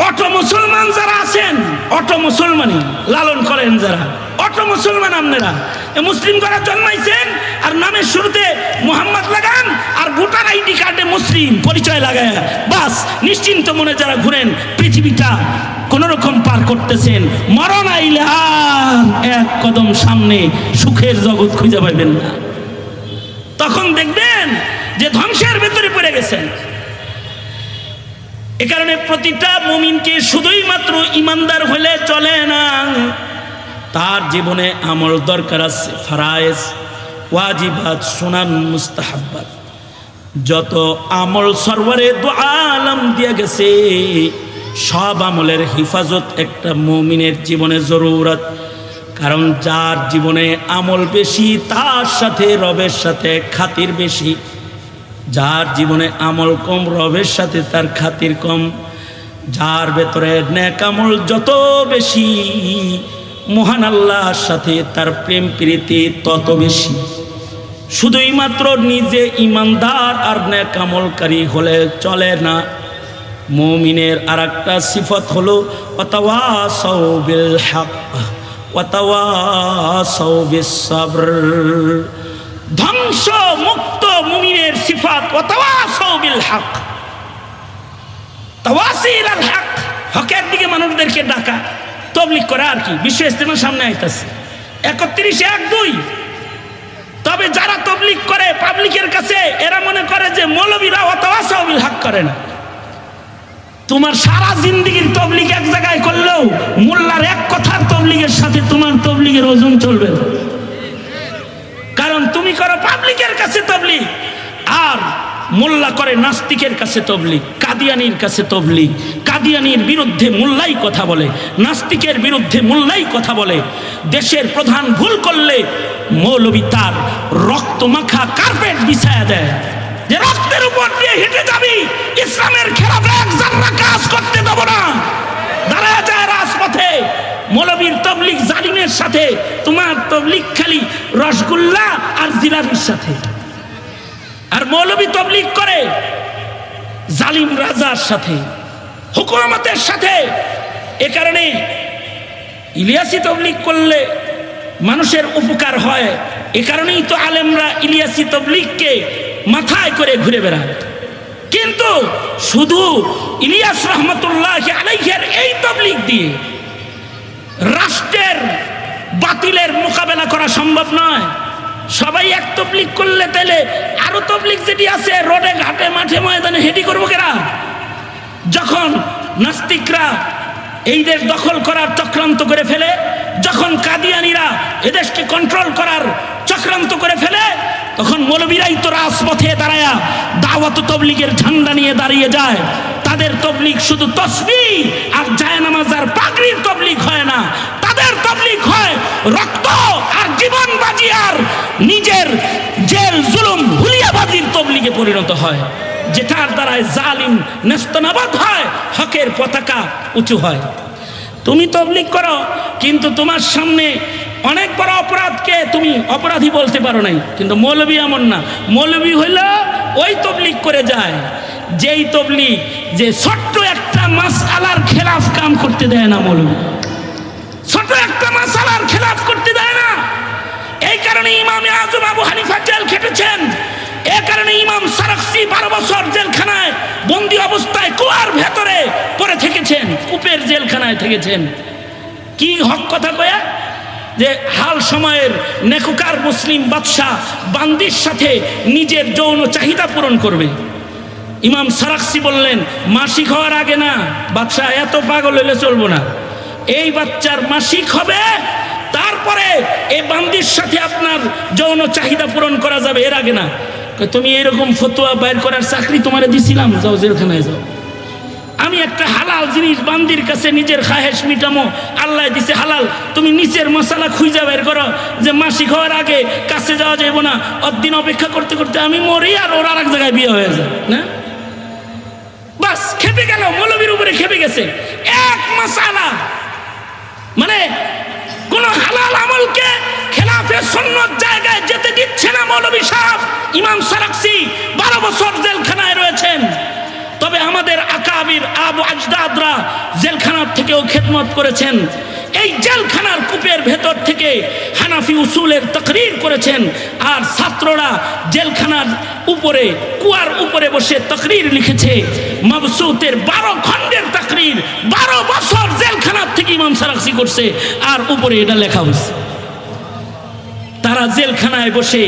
অটো মুসলমান যারা আছেন, অটো মুসলমানই লালন করেন যারা, অটো মুসলমান আপনারা মুসলিম ঘরে জন্মাইছেন আর নামের শুরুতে মোহাম্মদ লাগান আর ভোটার আইডি কার্ডে মুসলিম পরিচয় লাগায় বাস নিশ্চিন্ত মনে যারা ঘুরেন পৃথিবীটা কোন রকম পার করতেছেন, মরণ আইলে আর এক কদম সামনে সুখের জগৎ খুঁজে পাবেন না। তখন দেখবেন যে ধ্বংসের ভেতরে পড়ে গেছেন। এ কারণে প্রতিটা মুমিনকে শুধুই মাত্র ইমানদার হলে চলে না, তার জীবনে আমল দরকার আছে। ফারায়েজ, ওয়াজিবাত, সুনান, মুস্তাহাব্বাত, যত আমল সরওয়ারে দু আলম দিয়ে গেছে সব আমলের হিফাজত একটা মুমিনের জীবনে জরুরত। কারণ যার জীবনে আমল বেশি তার সাথে রবের সাথে খাতির বেশি, যার জীবনে আমল কম রবের সাথে তার খাতির কম। যার ভেতরে নেক আমল যত বেশি মহান আল্লাহর সাথে তার প্রেম প্রীতি তত বেশি। শুধুই মাত্র নিজে ইমানদার আর নেক আমলকারী হলে চলে না। মুমিনের আরেকটা সিফত হলো ওয়াতাওয়াসাউ বিল হক ওয়াতাওয়াসাউ বিস সাবর। ধ্বংস মুক্ত মুমিনের সিফাত ওয়াতাওয়াসাউ বিল হক, তাওয়াসিল আল হক, হকের দিকে মানুষদেরকে ডাকা, তাবলীগ করা। আর কি বিশ্ব ইজতেমা সামনে আইতাছে 31/1-2। তবে যারা তাবলীগ করে পাবলিকের কাছে এরা মনে করে যে মৌলবীরা ওয়াতাওয়াসাউ বিল হক করে না। তোমার সারা জিন্দেগির তাবলীগ এক জায়গায় করলেও মোল্লার এক কথার তাবলীগের সাথে তোমার তাবলীগের ওজন চলবে না। কারণ তুমি করো পাবলিকের কাছে তাবলীগ আর মোল্লা করে নাস্তিকের কাছে তাবলীগ, কাদিয়ানির কাছে তাবলীগ। কাদিয়ানির বিরুদ্ধে মোল্লাই কথা বলে, নাস্তিকের বিরুদ্ধে মোল্লাই কথা বলে। দেশের প্রধান ভুল করলে মৌলবী তার রক্ত মাখা কার্পেট বিছায়া দেয় যে রক্তের উপর দিয়ে হেঁটে যাবি, ইসলামের খেলাফে এক জাররা কাজ করতে দেব না। দাঁড়ায় যায় রাজপথে। মৌলবীর তাবলীগ জালিমের সাথে, তোমার তাবলীগ খালি রসগোল্লা আর জিলাপির সাথে। আর মৌলবী তাবলীগ করে জালিম রাজার সাথে, হুকুমতের সাথে। এ কারণে ইলিয়াসি তাবলীগ করলে মানুষের উপকার হয়। এ কারণেই তো আলেমরা ইলিয়াসি তাবলীগকে মাথায় করে ঘুরে বেড়ায়। কিন্তু শুধু ইলিয়াস রহমতুল্লাহ আলাইহির এই তাবলীগ দিয়ে রাষ্ট্রের বাতিলের মোকাবেলা করা সম্ভব নয়। সবাই এক তাবলীগ করলে তাহলে আরো তাবলীগ যেটি আছে রোডে ঘাটে মাঠে ময়দানে হেঁটি করবো কেনা? যখন নাস্তিকরা এই দেশ দখল করার চক্রান্ত করে ফেলে, যখন কাদিয়ানিরা এদেশকে কন্ট্রোল করার চক্রান্ত করে ফেলে, তখন মৌলবীরাই তো রাজপথে দাঁড়ায়া দাওয়াত তাবলীগের ঝান্ডা নিয়ে দাঁড়িয়ে যায়। তাদের তাবলীগ শুধু তসবিহ আর জায়নামাজ আর পাগড়ির তাবলীগ হয় না, তাদের তাবলীগ হয় রক্ত আর জীবন বাজি আর নিজের জেল জুলুম হুলিয়াবাজির তাবলীগে পরিণত হয়, যেটার দ্বারায় জালিম নেস্তনাবুদ হয়, হকের পতাকা উঁচু হয়। তুমি তাবলীগ করো কিন্তু তোমার সামনে অনেক বড় অপরাধকে তুমি অপরাধী বলতে পারো নাই। কিন্তু মৌলবী এমন না। মৌলবী হইল ওই তাবলীগ করে যায় যেই তাবলীগ যে ছোট্ট একটা মাসআলার খেলাফ কাম করতে দেয় না। মৌলবী ছোট একটা মাসআলার খেলাফ করতে দেয় না। এই কারণে ইমামে আজম আবু হানিফা জেল খেটেছেন। এ কারণে ইমাম সারাকসি 12 বছর জেলখানায় বন্দি অবস্থায় কুয়ার ভেতরে পড়ে থেকেছেন, কূপের জেলখানায় থেকেছেন। কি হক কথা কয়া যে হাল সময়ের নেকুকার মুসলিম বাদশাহ বান্দির সাথে নিজের যৌন চাহিদা পূরণ করবে। ইমাম সারাকসি বললেন মাসিক হওয়ার আগে না, বাদশাহ এত পাগল হলে চলবো না। এই বাচ্চার মাসিক হবে, তারপরে এই বান্দির সাথে আপনার যৌন চাহিদা পূরণ করা যাবে, এর আগে না। তুমি এরকম ফতোয়া বাইর করার চাকরি তোমারে দিছিলাম, যাও জেলখানায় যাও। আমি একটা হালাল জিনিস বান্দির কাছে নিজের খাহেশ মিটামো, আল্লাহ দিছে হালাল, তুমি নিচের মশালা খুঁজে বের করো যে মাসিক হওয়ার আগে কাছে যাওয়া যাইব না, অদিন অপেক্ষা করতে করতে আমি মরি আর ওর আর এক জায়গায় বিয়ে হয়ে যায় না। বাস খেপে গেল, মৌলবীর উপরে খেপে গেছে। এক মশালা মানে কোন হালাল আমলকে খেলাফে সুন্নত জায়গায় যেতে দিচ্ছে না মৌলভী সাহেব। ইমাম সারাকসি 12 বছর জেলখানায় রয়েছেন। তবে আমাদের আকাবির আবু আজদাদরা জেলখানার থেকেও খেদমত করেছেন। এই জেলখানার কূপের ভেতর থেকে হানাফি উসুলের তাকরীর করেছেন, আর ছাত্ররা জেলখানার উপরে কুয়ার উপরে বসে তাকরীর লিখেছে। মাবসুতের 12 খণ্ডের তাকরীর 12 বছর জেলখানার থেকে ইমাম সারাকসি করছে, আর উপরে এটা লেখা হয়েছে। তারা জেলখানায় বসে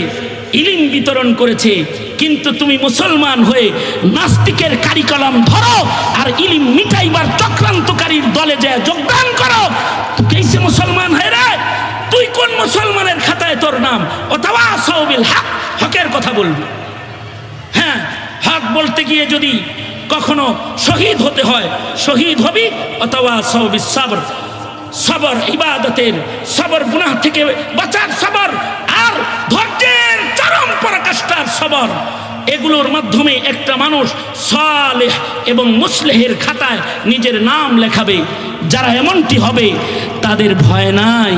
ইলম বিতরণ করেছে। কিন্তু তুমি মুসলমান হয়ে নাস্তিকের কারিকলাম ধরো আর ইলম মিটাইবার চক্রান্তকারীর দলে যায় যোগদান করো, তুই কেসে মুসলমান হয় রে? তুই কোন মুসলমানের খাতায় তোর নাম? অথবা সাউবিল হক, হকের কথা বলবি। হ্যাঁ, হক বলতে গিয়ে যদি কখনো শহীদ হতে হয় শহীদ হবি, অথবা সাউবিস সাবর, সবর ইবাদতের, সবর গুনাহ থেকে বাঁচার সবর, আর ধৈর্যের চরম পরাকাষ্ঠার সবর। এগুলোর মাধ্যমে একটা মানুষ সালেহ এবং মুসলিহের খাতায় নিজের নাম লেখাবে। যারা এমনটি হবে তাদের ভয় নাই,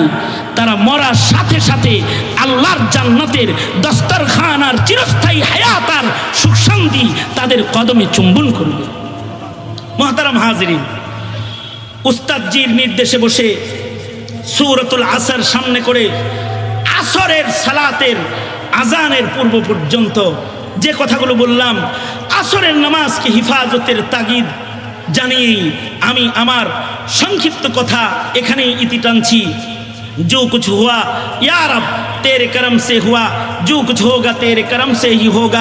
তারা মরার সাথে সাথে আল্লাহর জান্নাতের দস্তরখান আর চিরস্থায়ী হায়াত আর সুখ শান্তি তাদের কদমে চুম্বন করবে। মুহতারাম হাজিরিন, উস্তাদজির নির্দেশে বসে সূরাতুল আসর সামনে করে আসরের সালাতের আজানের পূর্ব পর্যন্ত যে কথাগুলো বললাম, আসরের নামাজকে হিফাজতের তাগিদ জানিয়েই আমি আমার সংক্ষিপ্ত কথা এখানেই ইতি টানছি। जो कुछ हुआ या रब तेरे करम से हुआ, जो कुछ होगा तेरे करम से ही होगा।